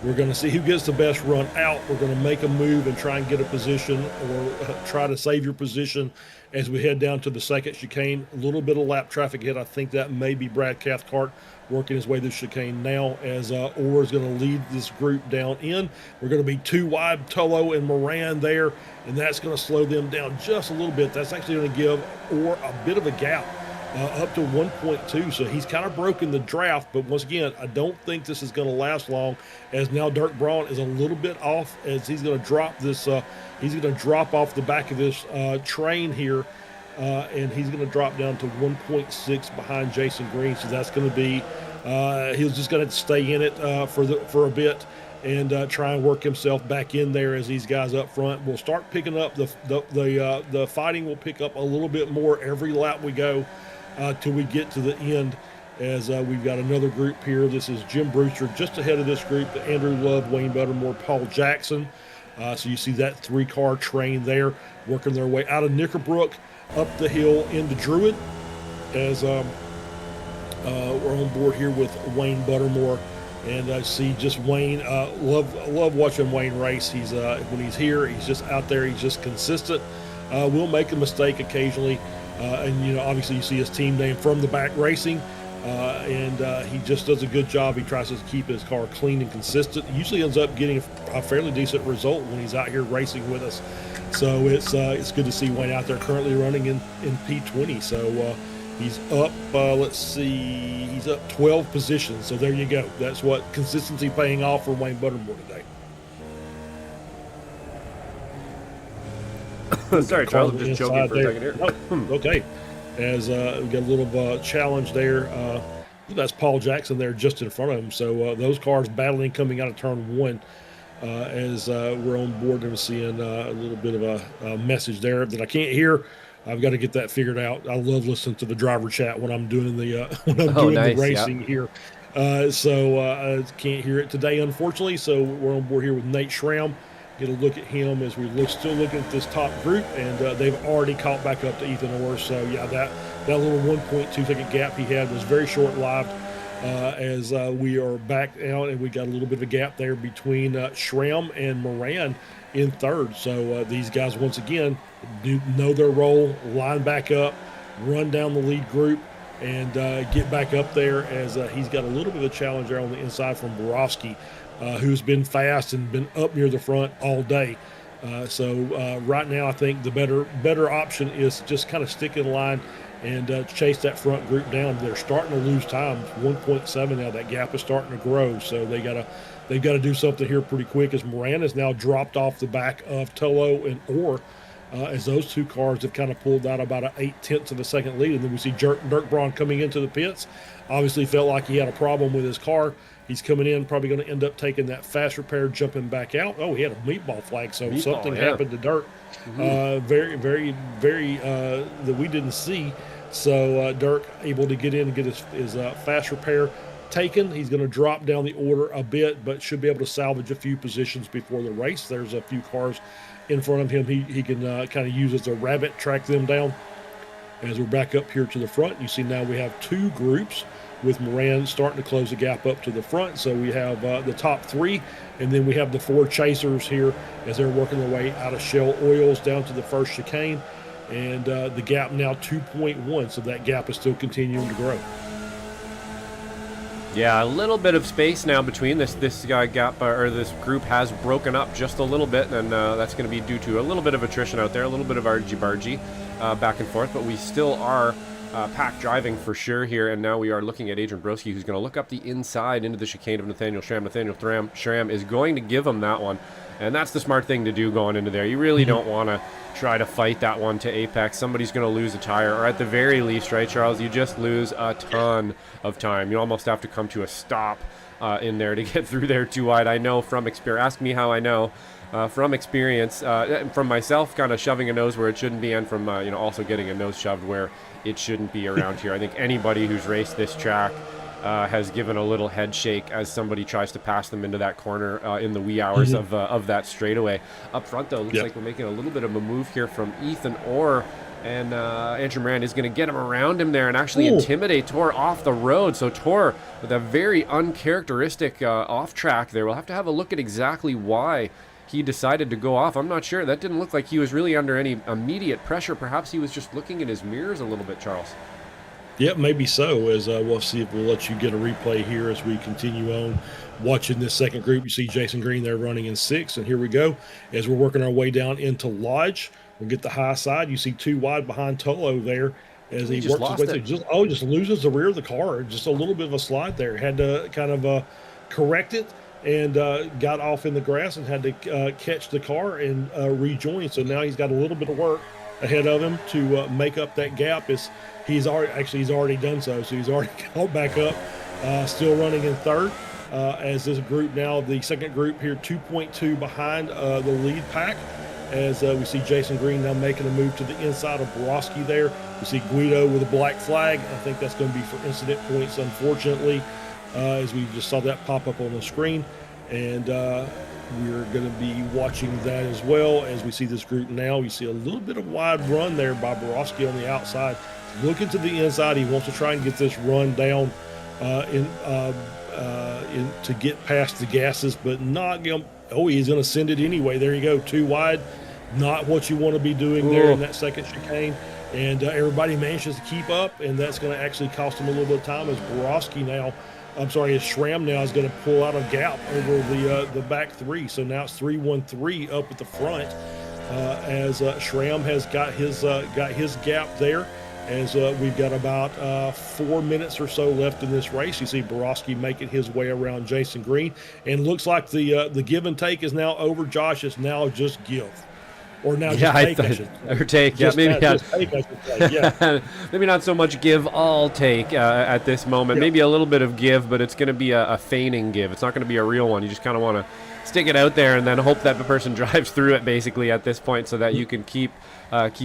We're going to see who gets the best run out. We're going to make a move and try and get a position, or try to save your position as we head down to the second chicane. A little bit of lap traffic hit. I think that may be Brad Cathcart working his way through chicane now, as Orr is going to lead this group down in. We're going to be 2 wide, Tolo and Moran there, and that's going to slow them down just a little bit. That's actually going to give Orr a bit of a gap, up to 1.2, so he's kind of broken the draft. But once again, I don't think this is going to last long, as now Dirk Braun is a little bit off, as he's going to drop this. He's going to drop off the back of this train here, and he's going to drop down to 1.6 behind Jason Green. So that's going to be he's just going to stay in it for a bit and try and work himself back in there, as these guys up front will start picking up the fighting will pick up a little bit more every lap we go till we get to the end, as we've got another group here. This is Jim Brewster just ahead of this group, Andrew Love, Wayne Buttermore, Paul Jackson. So you see that 3-car train there working their way out of Knickerbrook up the hill into Druid, as we're on board here with Wayne Buttermore. And I see just Wayne, love watching Wayne race. He's when he's here, he's just out there, he's just consistent. Will make a mistake occasionally, and obviously you see his team name From the Back Racing, and he just does a good job. He tries to keep his car clean and consistent. He usually ends up getting a fairly decent result when he's out here racing with us. So it's good to see Wayne out there currently running in P20. So he's up, let's see, he's up 12 positions. So there you go. That's what consistency paying off for Wayne Buttermore today. Sorry, Charles, I'm just joking for a second here. Oh, okay. As we got a little challenge there. That's Paul Jackson there just in front of him. So those cars battling coming out of turn 1 as we're on board and seeing a little bit of a message there that I can't hear. I've got to get that figured out. I love listening to the driver chat when I'm doing the the racing here. So I can't hear it today, unfortunately. So we're on board here with Nate Schramm. Get a look at him as we still looking at this top group, and they've already caught back up to Ethan Orr. So yeah, that little 1.2 second gap he had was very short-lived, as we are back out, and we got a little bit of a gap there between Schramm and Moran in third. So these guys once again do know their role, line back up, run down the lead group, and get back up there, as he's got a little bit of a challenge there on the inside from Borowski, who's been fast and been up near the front all day. So right now I think the better option is just kind of stick in line and chase that front group down. They're starting to lose time. 1.7 now. That gap is starting to grow. So they've got to do something here pretty quick, as Moran has now dropped off the back of Tolo and Orr, as those two cars have kind of pulled out about an 0.8 of a second lead. And then we see Dirk Braun coming into the pits. Obviously felt like he had a problem with his car. He's coming in, probably going to end up taking that fast repair, jumping back out. Oh, he had a meatball flag, so something happened to Dirk. Very, very, very that we didn't see. So Dirk able to get in and get his fast repair. taken. He's going to drop down the order a bit, but should be able to salvage a few positions before the race. There's a few cars in front of him he can kind of use as a rabbit, track them down. As we're back up here to the front, you see now we have two groups with Moran starting to close the gap up to the front. So we have the top three, and then we have the four chasers here as they're working their way out of Shell Oils down to the first chicane. And the gap now 2.1, so that gap is still continuing to grow. Yeah, a little bit of space now between this gap, or this group has broken up just a little bit, and that's going to be due to a little bit of attrition out there, a little bit of argy-bargy back and forth, but we still are pack driving for sure here, and now we are looking at Adrian Broski, who's going to look up the inside into the chicane of Nathaniel Schramm. Nathaniel Schramm is going to give him that one, and that's the smart thing to do going into there. You really don't want to try to fight that one to apex. Somebody's going to lose a tire, or at the very least, right, Charles, you just lose a ton of time. You almost have to come to a stop in there to get through there too wide. I know from experience. Ask me how I know. From experience, from myself kind of shoving a nose where it shouldn't be, and from also getting a nose shoved where it shouldn't be around here. I think anybody who's raced this track has given a little head shake as somebody tries to pass them into that corner in the wee hours of that straightaway. Up front, though, looks like we're making a little bit of a move here from Ethan Orr, and Andrew Moran is going to get him around him there and actually intimidate Tor off the road. So Tor with a very uncharacteristic off track there. We'll have to have a look at exactly why he decided to go off. I'm not sure. That didn't look like he was really under any immediate pressure. Perhaps he was just looking in his mirrors a little bit, Charles. Yeah, maybe so. As we'll see if we'll let you get a replay here as we continue on watching this second group. You see Jason Green there running in 6, and here we go. As we're working our way down into Lodge, we'll get the high side. You see 2 wide behind Tolo there as he works his way through. Just loses the rear of the car. Just a little bit of a slide there. Had to kind of correct it, and got off in the grass and had to catch the car and rejoin. So now he's got a little bit of work ahead of him to make up that gap. He's already done so. So he's already caught back up, still running in third. As this group now, the second group here, 2.2 behind the lead pack. As we see Jason Green now making a move to the inside of Borowski there. We see Guido with a black flag. I think that's going to be for incident points, unfortunately, as we just saw that pop up on the screen. And we're going to be watching that as well as we see this group now. You see a little bit of wide run there by Borowski on the outside. Looking to the inside, he wants to try and get this run down to get past the gases, but not. He's going to send it anyway. There you go, 2 wide. Not what you want to be doing there in that second chicane. And everybody manages to keep up, and that's going to actually cost him a little bit of time as Borowski now. As Schramm now is going to pull out a gap over the back 3. So now it's 3-1-3 up at the front as Schramm has got his gap there. As we've got about 4 minutes or so left in this race. You see Borowski making his way around Jason Green, and looks like the give and take is now over. Josh, is now just give. Or now just take, I should say. Or take, just maybe just take, I should say. Yeah. Maybe not so much give, all take at this moment. Maybe a little bit of give, but it's going to be a feigning give. It's not going to be a real one. You just kind of want to stick it out there and then hope that the person drives through it basically at this point so that you can keep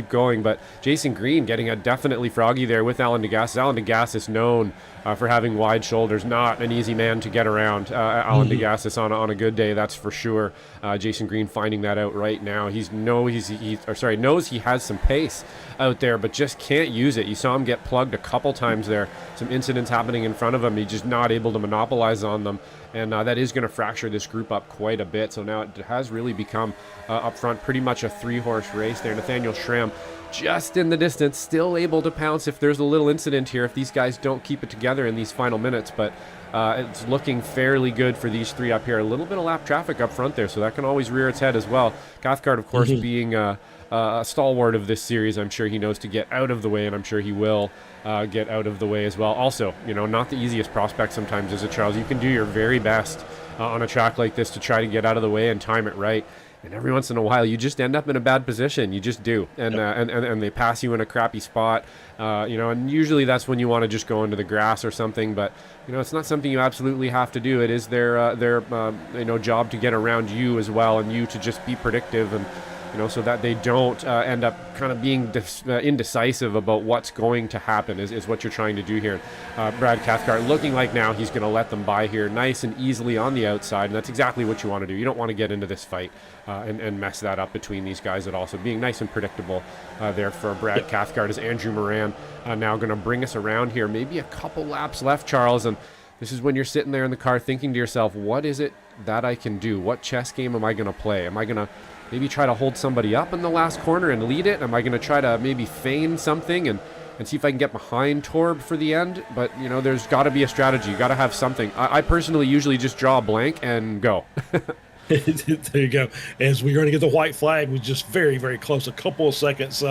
going. But Jason Green getting a definitely froggy there with Alan Degassis. Alan Degassis is known for having wide shoulders, not an easy man to get around. Alan Degassis on a good day, that's for sure. Jason Green finding that out right now. Knows he has some pace out there, but just can't use it. You saw him get plugged a couple times there. Some incidents happening in front of him. He's just not able to monopolize on them, and that is going to fracture this group up quite a bit. So now it has really become up front pretty much a 3-horse race there. Nathaniel Schramm just in the distance, still able to pounce if there's a little incident here, if these guys don't keep it together in these final minutes. But it's looking fairly good for these 3 up here. A little bit of lap traffic up front there, so that can always rear its head as well. Cathcart, of course, being a stalwart of this series, I'm sure he knows to get out of the way, and I'm sure he will get out of the way as well. Also, not the easiest prospect sometimes, is it, Charles? You can do your very best on a track like this to try to get out of the way and time it right. And every once in a while, you just end up in a bad position. You just do, and they pass you in a crappy spot, And usually that's when you want to just go into the grass or something. But it's not something you absolutely have to do. It is their job to get around you as well, and you to just be predictive and so that they don't end up kind of being indecisive about what's going to happen is what you're trying to do here. Brad Cathcart looking like now he's going to let them by here nice and easily on the outside, and that's exactly what you want to do. You don't want to get into this fight and mess that up between these guys at all. So being nice and predictable there for Brad Cathcart as Andrew Moran now going to bring us around here. Maybe a couple laps left, Charles, and this is when you're sitting there in the car thinking to yourself, what is it that I can do? What chess game am I going to play? Am I going to maybe try to hold somebody up in the last corner and lead it? Am I going to try to maybe feign something and see if I can get behind Torb for the end? But, there's got to be a strategy. You got to have something. I personally usually just draw a blank and go. There you go. As we're going to get the white flag, was just very, very close. A couple of seconds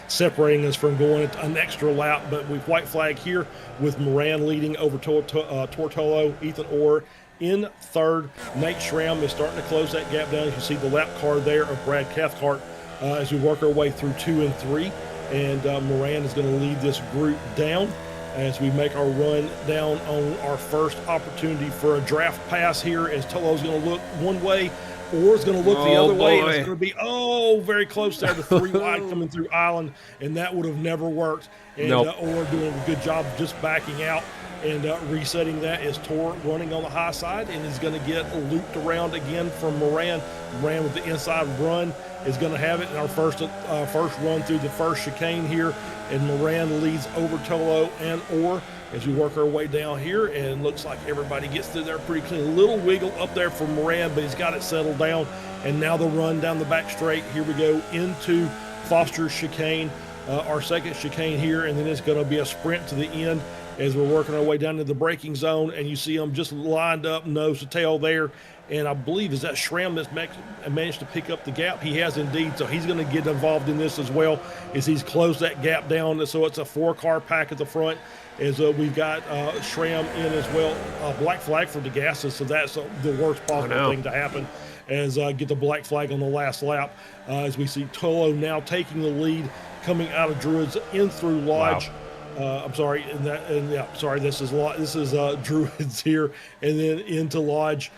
separating us from going an extra lap. But with white flag here with Moran leading over Tortolo, Ethan Orr in third. Nate Schramm is starting to close that gap down. You can see the lap car there of Brad Cathcart as we work our way through 2 and 3. And Moran is going to lead this group down as we make our run down on our first opportunity for a draft pass here, as Tolo's going to look one way, or is going to look the other way, and it's going to be very close there, the 3 wide coming through Island, and that would have never worked. And Orr doing a good job just backing out and resetting that as Tor running on the high side, and is going to get looped around again from Moran. Moran with the inside run is going to have it in our first run through the first chicane here, and Moran leads over Tolo and Orr as we work our way down here, and looks like everybody gets through there pretty clean. A little wiggle up there for Moran, but he's got it settled down, and now the run down the back straight. Here we go into Foster's chicane, our second chicane here, and then it's going to be a sprint to the end as we're working our way down to the braking zone, and you see them just lined up nose to tail there. And I believe is that Schramm that's managed to pick up the gap. He has indeed, so he's going to get involved in this as well as he's closed that gap down. So it's a 4-car pack at the front as we've got Schramm in as well. Black flag for DeGassis, so that's the worst possible thing to happen as get the black flag on the last lap as we see Tolo now taking the lead coming out of Druids in through Lodge. Wow. This is Druids here, and then into Lodge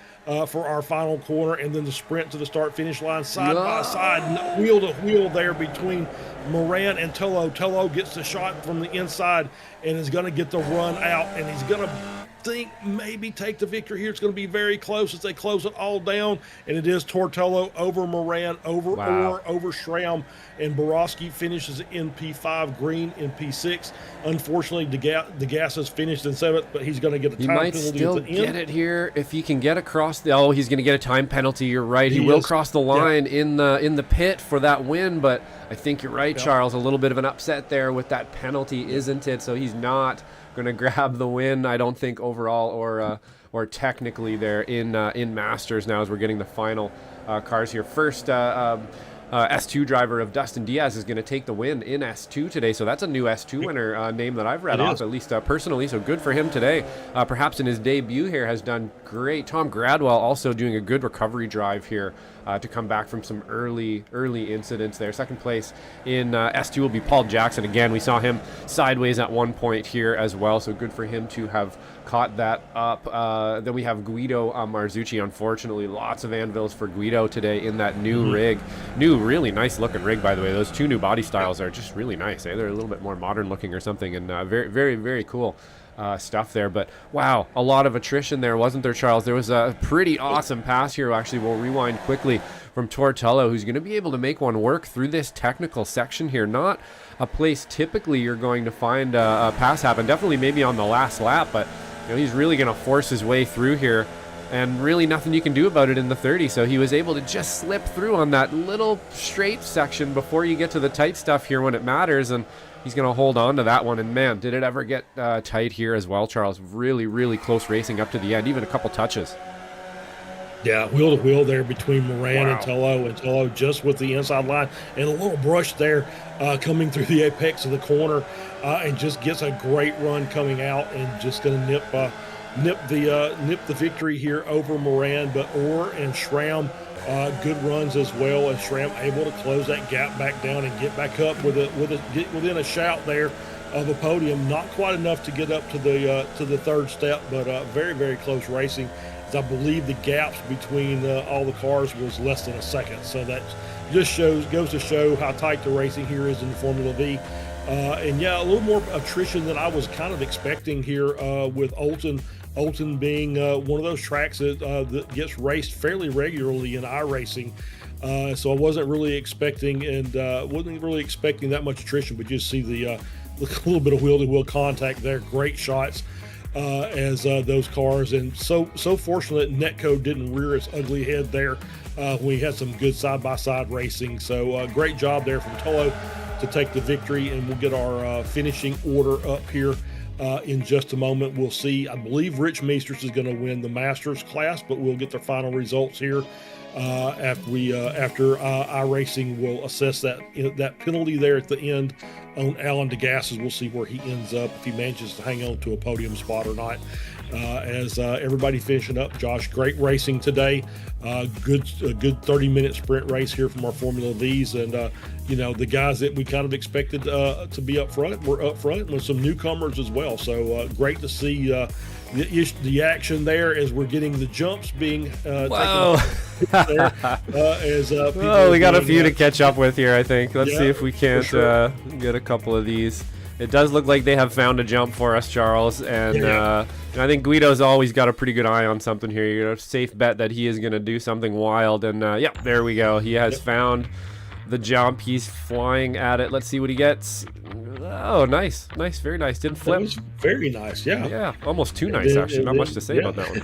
for our final corner, and then the sprint to the start-finish line side by side, wheel to wheel there between Moran and Tolo. Tolo gets the shot from the inside and is going to get the run out, and he's going to maybe take the victory here. It's going to be very close as they close it all down, and it is Tortello over Moran, over Orr, over Schramm, and Borowski finishes in P5, Green in P6. Unfortunately, DeGassis finished in 7th, but he's going to get a time penalty at the end. He might still get it here if he can get across the. He's going to get a time penalty. You're right. He will cross the line in the pit for that win, but I think you're right, Charles. A little bit of an upset there with that penalty, isn't it? So he's not going to grab the win, I don't think, overall or technically there in Masters now as we're getting the final cars here. First S2 driver of Dustin Diaz is going to take the win in S2 today, so that's a new S2 winner name that I've read off, at least personally, so good for him today. Perhaps in his debut here has done great. Tom Gradwell also doing a good recovery drive here to come back from some early incidents there. Second place in S2 will be Paul Jackson. Again, we saw him sideways at one point here as well, so good for him to have caught that up. Then we have Guido Marzucci. Unfortunately, lots of anvils for Guido today in that new rig. New, really nice looking rig, by the way. Those 2 new body styles are just really nice. They're a little bit more modern looking or something, and very, very, very cool stuff there. But wow, a lot of attrition there, wasn't there, Charles? There was a pretty awesome pass here. Actually, we'll rewind quickly from Tortello, who's going to be able to make one work through this technical section here. Not a place typically you're going to find a pass happen. Definitely maybe on the last lap, but he's really going to force his way through here, and really nothing you can do about it in the 30. So he was able to just slip through on that little straight section before you get to the tight stuff here when it matters, and he's going to hold on to that one. And man, did it ever get tight here as well, Charles. Really, really close racing up to the end, even a couple touches. Yeah, wheel to wheel there between Moran and Tello just with the inside line, and a little brush there coming through the apex of the corner, and just gets a great run coming out, and just going to nip the victory here over Moran. But Orr and Schramm, good runs as well, as Schramm able to close that gap back down and get back up get within a shout there of a podium. Not quite enough to get up to the third step, but very, very close racing is I believe the gaps between all the cars was less than a second. So that just goes to show how tight the racing here is in the Formula V. And yeah, a little more attrition than I was kind of expecting here with Oulton. Oulton being one of those tracks that gets raced fairly regularly in iRacing. So I wasn't really expecting that much attrition, but just see the little bit of wheel-to-wheel contact there. Great shots as those cars, and so fortunate Netco didn't rear its ugly head there. We had some good side-by-side racing. So great job there from Tolo to take the victory, and we'll get our finishing order up here in just a moment. We'll see. I believe Rich Meesters is going to win the Masters class, but we'll get the final results here after iRacing will assess that penalty there at the end on Alan DeGasses. We'll see where he ends up, if he manages to hang on to a podium spot or not. As everybody finishing up, Josh, great racing today. A good 30-minute sprint race here from our Formula Vs, and the guys that we kind of expected to be up front were up front, with some newcomers as well. So great to see the action there as we're getting the jumps being taken there. We got a few to catch up with here, I think. Let's see if we can't sure. get a couple of these. It does look like they have found a jump for us, Charles, and I think Guido's always got a pretty good eye on something here. You're a safe bet that he is going to do something wild, and there we go. He has found the jump. He's flying at it. Let's see what he gets. Oh, nice, very nice. Didn't flip. That was very nice, yeah. Yeah, almost too nice, actually. Not much to say about that one.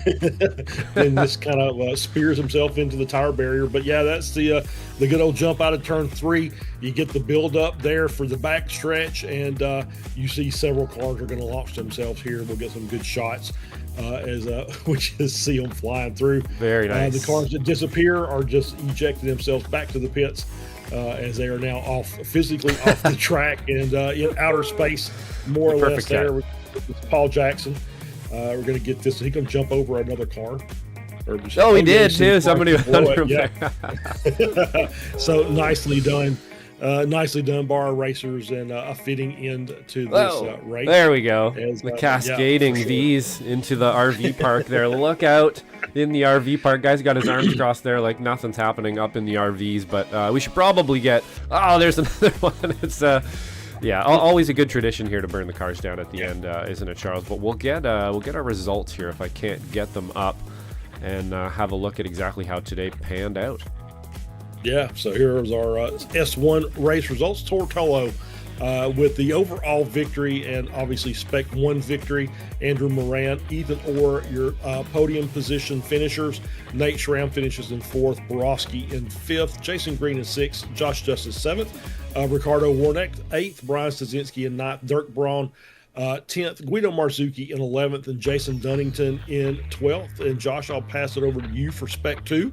Then this kind of spears himself into the tire barrier. But yeah, that's the good old jump out of turn 3. You get the build up there for the back stretch, and you see several cars are going to launch themselves here. We'll get some good shots as we just see them flying through. Very nice. The cars that disappear are just ejecting themselves back to the pits. As they are now physically off the track and in outer space, more or less there with Paul Jackson. We're going to get this. He can jump over another car. He did too. Somebody under him there. So nicely done. Nicely done by our racers, and a fitting end to this race. There we go. The cascading V's into the RV park there. Look out in the RV park. Guy's got his arms crossed there like nothing's happening up in the RVs, but we should probably get... Oh, there's another one. It's... always a good tradition here to burn the cars down at the end, isn't it, Charles? But we'll get our results here if I can't get them up, and have a look at exactly how today panned out. Yeah, so here's our S1 race results. Tortolo with the overall victory, and obviously Spec 1 victory. Andrew Moran, Ethan Orr, your podium position finishers. Nate Schramm finishes in 4th, Borowski in 5th, Jason Green in 6th, Josh Justice 7th, Ricardo Warneck 8th, Brian Stasinski in 9th, Dirk Braun 10th, Guido Marzuki in 11th, and Jason Dunnington in 12th. And Josh, I'll pass it over to you for Spec 2.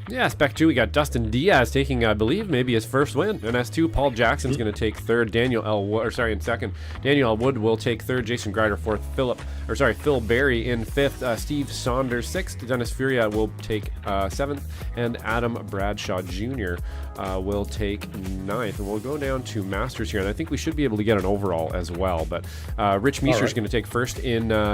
Yeah, Spec 2, we got Dustin Diaz taking, I believe, maybe his first win. In S2, Paul Jackson's going to take 3rd. In 2nd. Daniel L. Wood will take 3rd. Jason Grider 4th. Phil Berry in 5th. Steve Saunders 6th. Dennis Furia will take 7th. And Adam Bradshaw Jr. Will take 9th. And we'll go down to Masters here. And I think we should be able to get an overall as well. But Rich Meester's going to take 1st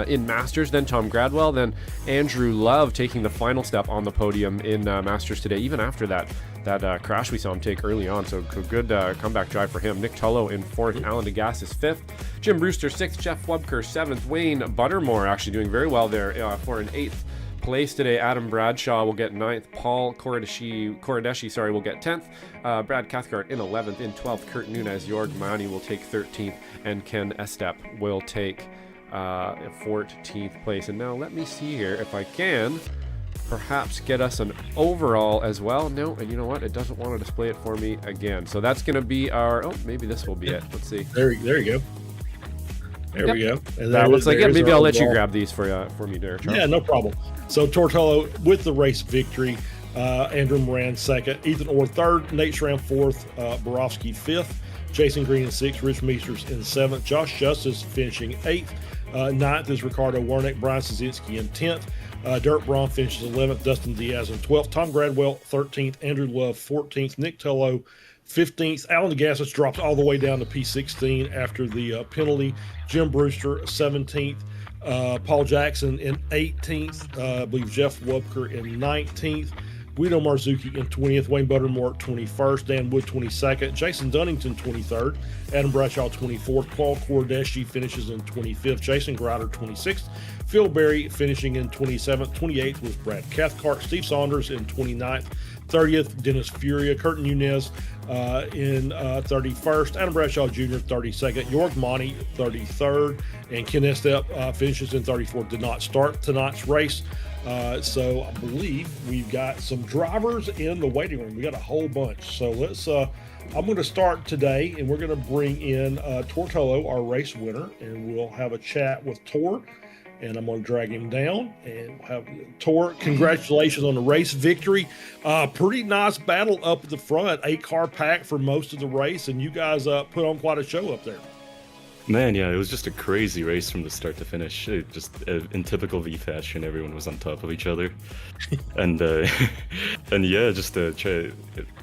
in Masters. Then Tom Gradwell. Then Andrew Love taking the final step on the podium in Masters today, even after that crash we saw him take early on. So good comeback drive for him. Nick Tullo in 4th, Alan DeGasses 5th, Jim Brewster 6th, Jeff Webker 7th, Wayne Buttermore actually doing very well there for an 8th place today. Adam Bradshaw will get 9th, Paul Koradeshi will get 10th, Brad Cathcart in 11th, in 12th, Kurt Nunez, Jorg Mani will take 13th, and Ken Estep will take 14th place. And now let me see here if I can perhaps get us an overall as well. No, and you know what? It doesn't want to display it for me again. So that's going to be our... Oh, maybe this will be it. Let's see. There you go. There we go. And that looks like it. Maybe I'll let you grab these for me there, Charles. Yeah, no problem. So Tortello with the race victory. Andrew Moran 2nd. Ethan Orr 3rd. Nate Schramm 4th. Borowski 5th. Jason Green in 6th. Rich Meesters in 7th. Josh Justice finishing 8th. 9th is Ricardo Warneck. Brian Stasinski in 10th. Dirk Braun finishes 11th, Dustin Diaz in 12th, Tom Gradwell 13th, Andrew Love 14th, Nick Tello 15th, Alan DeGassis drops all the way down to P16 after the penalty, Jim Brewster 17th, Paul Jackson in 18th. I believe Jeff Wubker in 19th. Guido Marzuki in 20th, Wayne Buttermore 21st, Dan Wood 22nd, Jason Dunnington 23rd, Adam Bradshaw 24th, Paul Cordeshi finishes in 25th, Jason Grider 26th, Phil Berry finishing in 27th, 28th was Brad Cathcart, Steve Saunders in 29th, 30th, Dennis Furia, Curtin Nunez in 31st, Adam Bradshaw Jr. 32nd, York Monty 33rd, and Ken Estep finishes in 34th. Did not start tonight's race. So I believe we've got some drivers in the waiting room. We got a whole bunch. So I'm going to start today, and we're going to bring in Tortolo, our race winner, and we'll have a chat with Tor, and I'm going to drag him down and have Tor. Congratulations on the race victory. Pretty nice battle up at the front, 8-car pack for most of the race, and you guys put on quite a show up there. Man, yeah, it was just a crazy race from the start to finish. In typical V fashion, everyone was on top of each other, and yeah,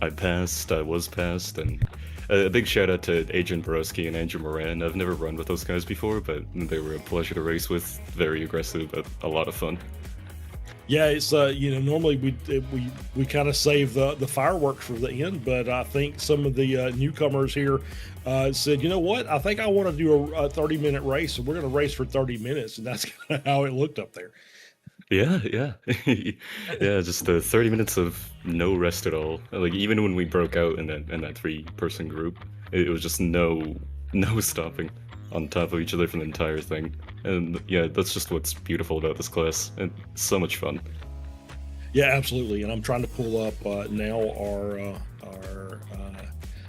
I was passed, and a big shout out to Adrian Borowski and Andrew Moran. I've never run with those guys before, but they were a pleasure to race with. Very aggressive, but a lot of fun. Yeah, it's normally we kind of save the fireworks for the end, but I think some of the newcomers here said, you know what, I think I want to do a 30-minute race, so we're going to race for 30 minutes, and that's kind of how it looked up there. Yeah, yeah, just 30 minutes of no rest at all. Like even when we broke out in that 3-person group, it was just no stopping on top of each other for the entire thing. And yeah, that's just what's beautiful about this class, and so much fun. Yeah, absolutely. And I'm trying to pull up now our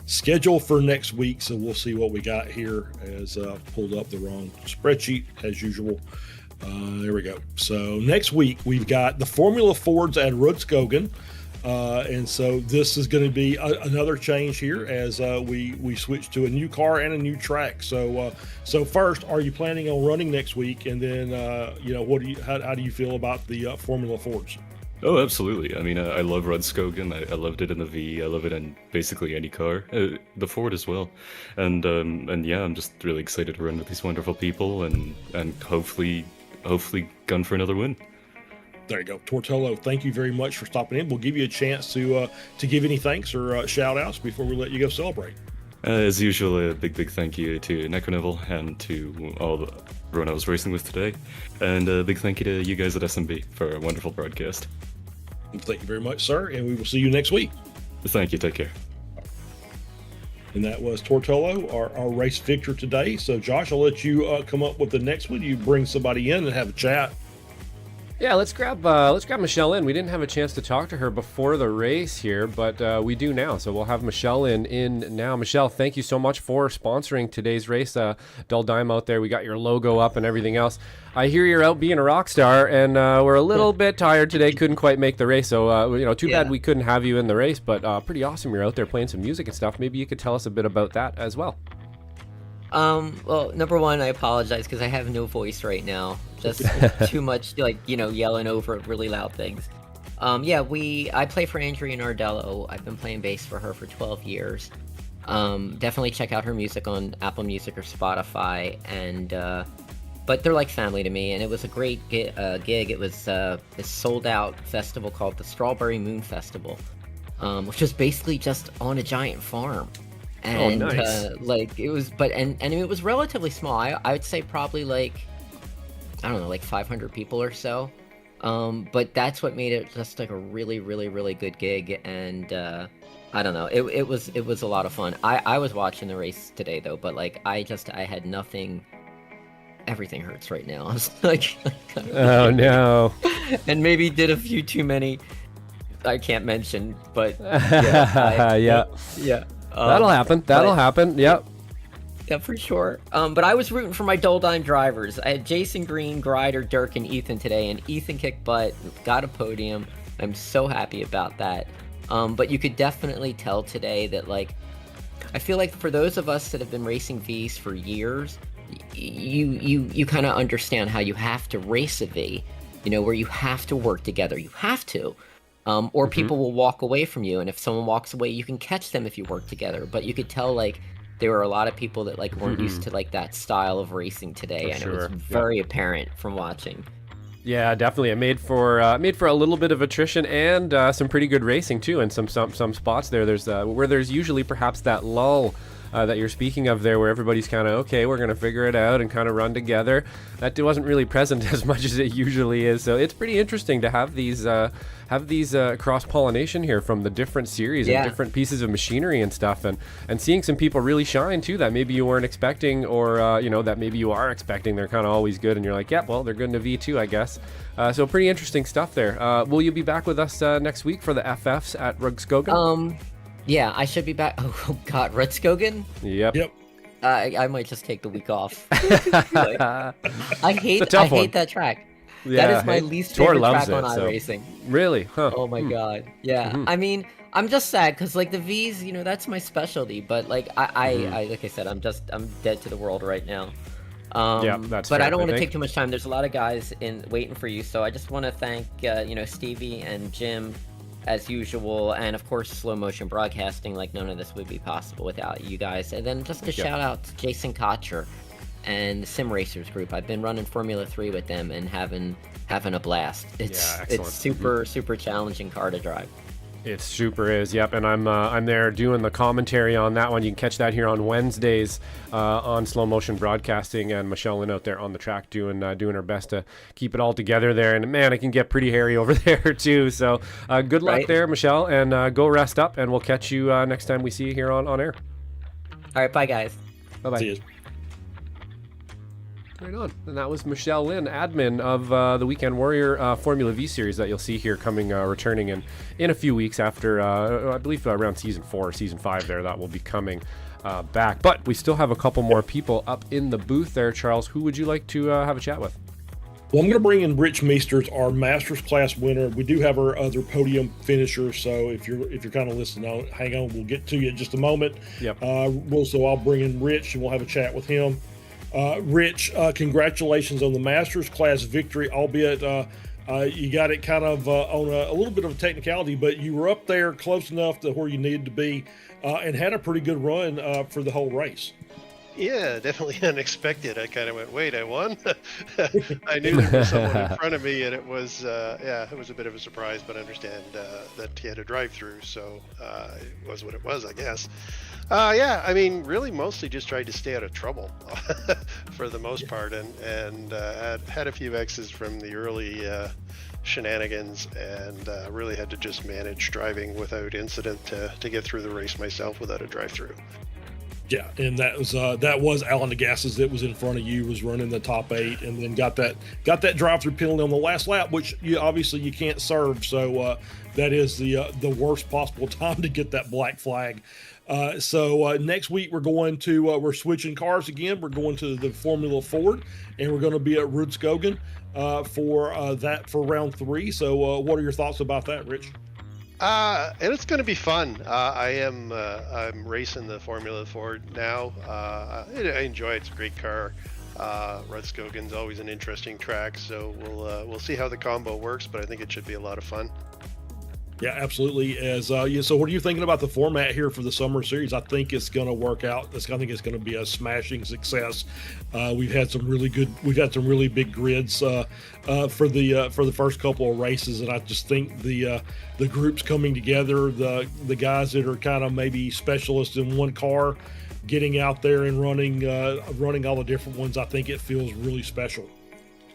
schedule for next week, so we'll see what we got here. As pulled up the wrong spreadsheet as usual. There we go. So next week we've got the Formula Fords at Rudskogen. And so this is going to be another change here as we switch to a new car and a new track. So first, are you planning on running next week? And then how do you feel about the Formula Fords? Oh, absolutely. I mean, I love Rudskogen. I loved it in the V. I love it in basically any car. The Ford as well. And yeah, I'm just really excited to run with these wonderful people and hopefully gun for another win. There you go. Tortello, thank you very much for stopping in. We'll give you a chance to give any thanks or shout outs before we let you go celebrate. As usual, a big thank you to Necroneville and to everyone I was racing with today. And a big thank you to you guys at SMB for a wonderful broadcast. Thank you very much, sir. And we will see you next week. Thank you. Take care. And that was Tortello, our race victor today. So, Josh, I'll let you come up with the next one. You bring somebody in and have a chat. Yeah, let's grab Michelle in. We didn't have a chance to talk to her before the race here, but we do now. So we'll have Michelle in now. Michelle, thank you so much for sponsoring today's race. Dull Dime out there. We got your logo up and everything else. I hear you're out being a rock star, and we're a little bit tired today. Couldn't quite make the race, so too bad we couldn't have you in the race. But pretty awesome. You're out there playing some music and stuff. Maybe you could tell us a bit about that as well. Well, number one, I apologize because I have no voice right now. Just too much, yelling over really loud things. I play for Andrea Nardello. I've been playing bass for her for 12 years. Definitely check out her music on Apple Music or Spotify. And, but they're like family to me, and it was a great gig. It was this sold-out festival called the Strawberry Moon Festival, which was basically just on a giant farm. And nice. It was, and it was relatively small. I would say probably like 500 people or so. But that's what made it just like a really, really, really good gig. And I don't know, it was a lot of fun. I was watching the race today though, but I had nothing. Everything hurts right now. I was like, oh no. And maybe did a few too many. I can't mention, but yeah. That'll happen. Yep. Yeah, for sure. But I was rooting for my Dull Dime drivers. I had Jason Green, Grider, Dirk, and Ethan today, and Ethan kicked butt, got a podium. I'm so happy about that. But you could definitely tell today that, I feel like for those of us that have been racing Vs for years, you kind of understand how you have to race a V, where you have to work together. You have to. Or people will walk away from you, and if someone walks away, you can catch them if you work together. But you could tell, there were a lot of people that like weren't used to like that style of racing today, and it was very apparent from watching. Yeah, definitely. It made for a little bit of attrition and some pretty good racing too, in some spots there. There's where there's usually perhaps that lull that you're speaking of there, where everybody's kind of, okay, we're going to figure it out and kind of run together. That wasn't really present as much as it usually is. So it's pretty interesting to have these cross-pollination here from the different series and different pieces of machinery and stuff, and seeing some people really shine too that maybe you weren't expecting, or that maybe you are expecting. They're kind of always good, and you're like, yeah, well, they're good in a V2, I guess. So pretty interesting stuff there. Will you be back with us next week for the FFs at Rudskogen? Yeah, I should be back. Oh God, Rudskogen? Yep. I might just take the week off. I hate that track. Yeah, that is my least favorite track on so. iRacing. Really? Huh. Oh my God. Yeah. I mean, I'm just sad because like the V's, that's my specialty. But like I like I said, I'm dead to the world right now. That's but fair, I don't want to take too much time. There's a lot of guys waiting for you, so I just want to thank Stevie and Jim, as usual, and of course Slow Motion Broadcasting. Like none of this would be possible without you guys. And then just a shout out to Jason Kotcher and the Sim Racers group. I've been running Formula 3 with them and having a blast. It's super challenging car to drive. It super is, yep. And I'm there doing the commentary on that one. You can catch that here on Wednesdays on Slow Motion Broadcasting, and Michelle Lynn out there on the track doing her best to keep it all together there. And man, it can get pretty hairy over there too. So good luck there, Michelle, and go rest up. And we'll catch you next time we see you here on air. All right, bye guys. Bye. See you. Right on. And that was Michelle Lynn, admin of the Weekend Warrior Formula V series that you'll see here returning in a few weeks after, I believe around season 4 or season 5 there, that will be coming back. But we still have a couple more people up in the booth there. Charles, who would you like to have a chat with? Well, I'm going to bring in Rich Meesters, our Masters class winner. We do have our other podium finisher, so if you're kind of listening, hang on, we'll get to you in just a moment. Yep. So I'll bring in Rich, and we'll have a chat with him. Rich, congratulations on the Masters class victory, albeit you got it kind of on a little bit of a technicality, but you were up there close enough to where you needed to be and had a pretty good run for the whole race. Yeah, definitely unexpected. I kind of went, wait, I won? I knew there was someone in front of me, and it was it was a bit of a surprise, but I understand that he had a drive-through, so it was what it was, I guess. I mean, really mostly just tried to stay out of trouble for the most part, and had a few X's from the early shenanigans, and really had to just manage driving without incident to get through the race myself without a drive-through. Yeah, and that was Alan Degasses that was in front of you, was running the top 8, and then got that drive-through penalty on the last lap, which you can't serve. So that is the worst possible time to get that black flag. So next week we're switching cars again. We're going to the Formula Ford, and we're going to be at Rudskogen for round 3. So what are your thoughts about that, Rich? And it's going to be fun. I'm racing the Formula Ford now. I enjoy it. It's a great car. Rudskogen's always an interesting track, so we'll see how the combo works, but I think it should be a lot of fun. Yeah, absolutely. So what are you thinking about the format here for the summer series? I think it's going to work out. I think it's going to be a smashing success. We've had some really big grids for the first couple of races, and I just think the groups coming together, the guys that are kind of maybe specialists in one car, getting out there and running all the different ones. I think it feels really special.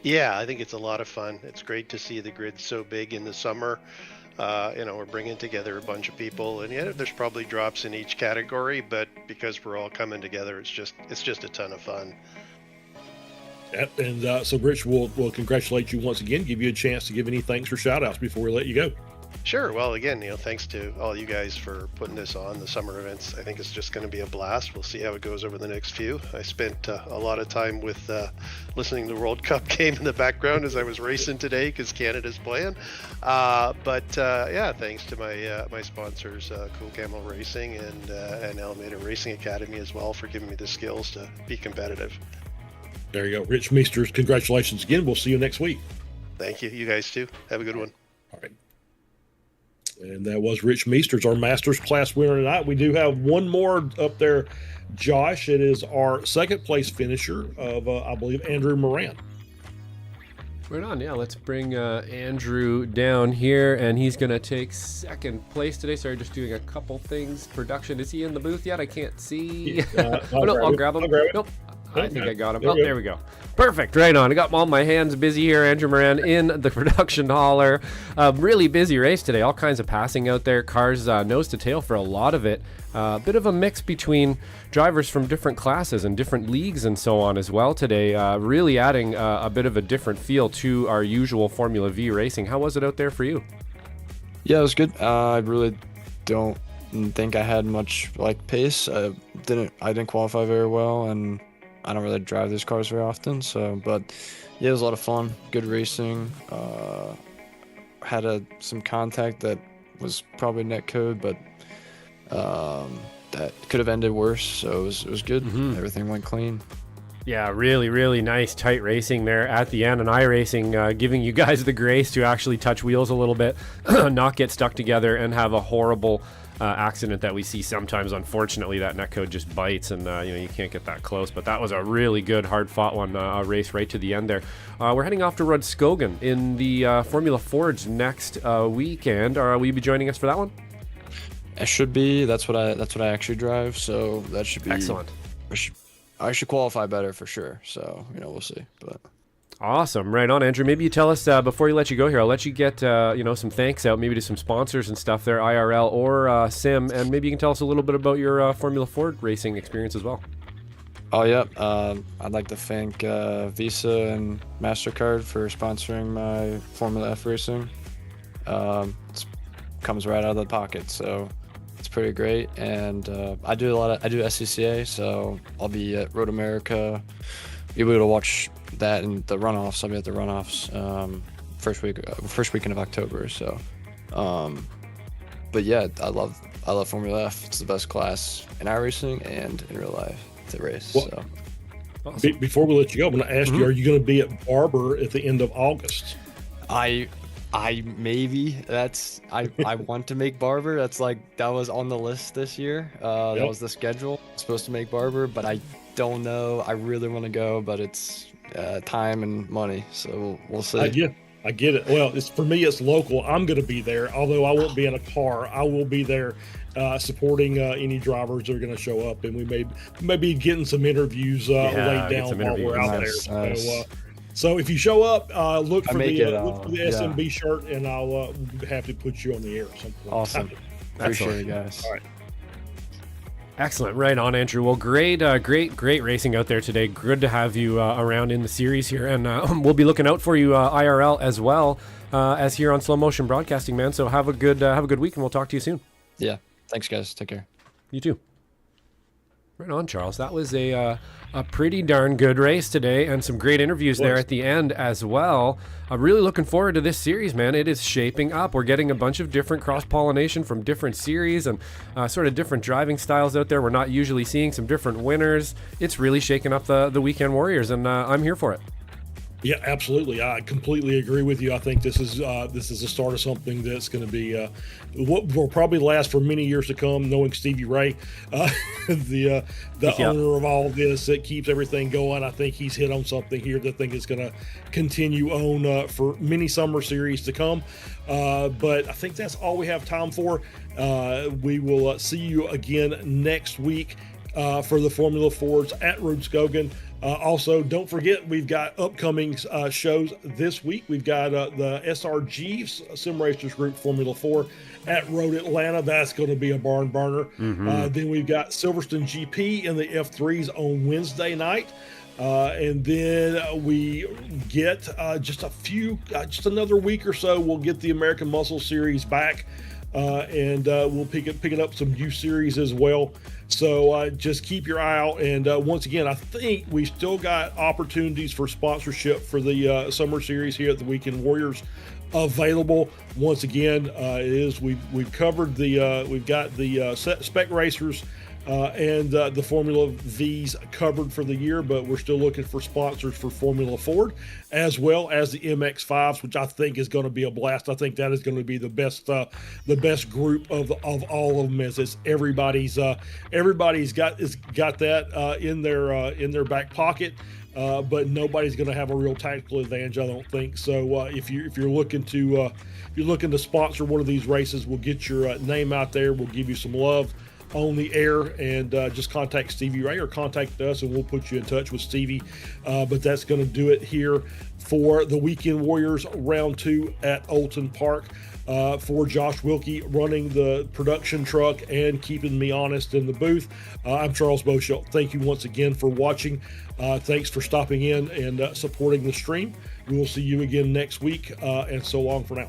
Yeah, I think it's a lot of fun. It's great to see the grid so big in the summer. We're bringing together a bunch of people, and there's probably drops in each category, but because we're all coming together, it's just a ton of fun. And so Rich, we'll congratulate you once again, give you a chance to give any thanks or shout outs before we let you go. Sure. Well, again, thanks to all you guys for putting this on, the summer events. I think it's just going to be a blast. We'll see how it goes over the next few. I spent a lot of time with listening to the World Cup game in the background as I was racing today because Canada's playing. Thanks to my sponsors, Cool Camel Racing and Alameda Racing Academy as well for giving me the skills to be competitive. There you go. Rich Meesters, congratulations again. We'll see you next week. Thank you. You guys too. Have a good one. All right. And that was Rich Meesters, our Masters class winner tonight. We do have one more up there Josh, it is our second place finisher of, I believe, Andrew Moran. Right on, yeah. Let's bring Andrew down here, and he's going to take second place today. Sorry, just doing a couple things. Production, is he in the booth yet? I can't see. Oh, no, I'll grab him. Nope. I think I got him. Oh, there we go. Perfect. Right on. I got all my hands busy here. Andrew Moran in the production hauler. Really busy race today. All kinds of passing out there. Cars nose to tail for a lot of it. A bit of a mix between drivers from different classes and different leagues and so on as well today. Really adding a bit of a different feel to our usual Formula V racing. How was it out there for you? Yeah, it was good. I really don't think I had much pace. I didn't qualify very well, and I don't really drive these cars very often. But yeah, it was a lot of fun. Good racing. Had some contact that was probably net code, but that could have ended worse. So it was good. Everything went clean. Yeah, really, really nice, tight racing there at the end, and iRacing giving you guys the grace to actually touch wheels a little bit, not get stuck together, and have a horrible accident that we see sometimes. Unfortunately, that netcode just bites, and you can't get that close. But that was a really good, hard-fought one, a race right to the end there. We're heading off to Rudskogen in the Formula Forge next weekend. Will you be joining us for that one? I should be. That's what I actually drive. So that should be excellent. I should qualify better for sure. So we'll see. But awesome, right on, Andrew. Maybe you tell us before you let you go here. I'll let you get some thanks out, maybe to some sponsors and stuff there, IRL or Sim, and maybe you can tell us a little bit about your Formula Ford racing experience as well. Oh yeah, I'd like to thank Visa and MasterCard for sponsoring my Formula F racing. It comes right out of the pocket, so it's pretty great. And I do SCCA, so I'll be at Road America. You'll be able to watch that and the runoffs. I'll be at the runoffs first weekend of October. So, but yeah, I love Formula F. It's the best class in iRacing and in real life to race. Well, so, awesome. Before we let you go, I'm going to ask you: are you going to be at Barber at the end of August? I maybe I want to make Barber. That was on the list this year. That was the schedule. I'm supposed to make Barber, but I don't know. I really want to go, but it's time and money, so we'll see. I get it. Well, for me, it's local. I'm going to be there, although I won't be in a car. I will be there supporting any drivers that are going to show up, and we may be getting some interviews laid down while we're out there. Nice. So if you show up, look for the SMB shirt, and I'll have to put you on the air or something. Awesome. Appreciate it, guys. All right. Excellent. Right on, Andrew. Well, great racing out there today. Good to have you around in the series here, and we'll be looking out for you IRL as well as here on Slow Motion Broadcasting, man. So have a good week, and we'll talk to you soon. Yeah. Thanks, guys. Take care. You too. Right on, Charles. That was a pretty darn good race today, and some great interviews there at the end as well. I'm really looking forward to this series, man. It is shaping up. We're getting a bunch of different cross-pollination from different series and sort of different driving styles out there. We're not usually seeing some different winners. It's really shaking up the Weekend Warriors, and I'm here for it. Yeah, absolutely. I completely agree with you. I think this is the start of something that's going to be what will probably last for many years to come. Knowing Stevie Ray, the owner of all this, that keeps everything going. I think he's hit on something here that I think is going to continue on for many summer series to come. But I think that's all we have time for. We will see you again next week for the Formula Fords at Rudskogen. Also, don't forget, we've got upcoming shows this week. We've got the SRG Sim Racers Group Formula 4 at Road Atlanta. That's going to be a barn burner. Then we've got Silverstone GP in the F3s on Wednesday night. And then we get just another week or so, we'll get the American Muscle Series back. And we'll pick it up some new series as well. So just keep your eye out. And once again, I think we still got opportunities for sponsorship for the summer series here at the Weekend Warriors available. Once again, we've covered we've got the Spec Racers and the Formula V's covered for the year, but we're still looking for sponsors for Formula Ford, as well as the MX-5s, which I think is going to be a blast. I think that is going to be the best group of all of them. As everybody's got that in their back pocket. But nobody's going to have a real tactical advantage, I don't think. So if you're looking to sponsor one of these races, we'll get your name out there. We'll give you some love on the air, and just contact Stevie Ray or contact us, and we'll put you in touch with Stevie. But that's going to do it here for the Weekend Warriors Round 2 at Oulton Park. For Josh Wilkie running the production truck and keeping me honest in the booth, I'm Charles Boshell. Thank you once again for watching. Thanks for stopping in and supporting the stream. We will see you again next week, and so long for now.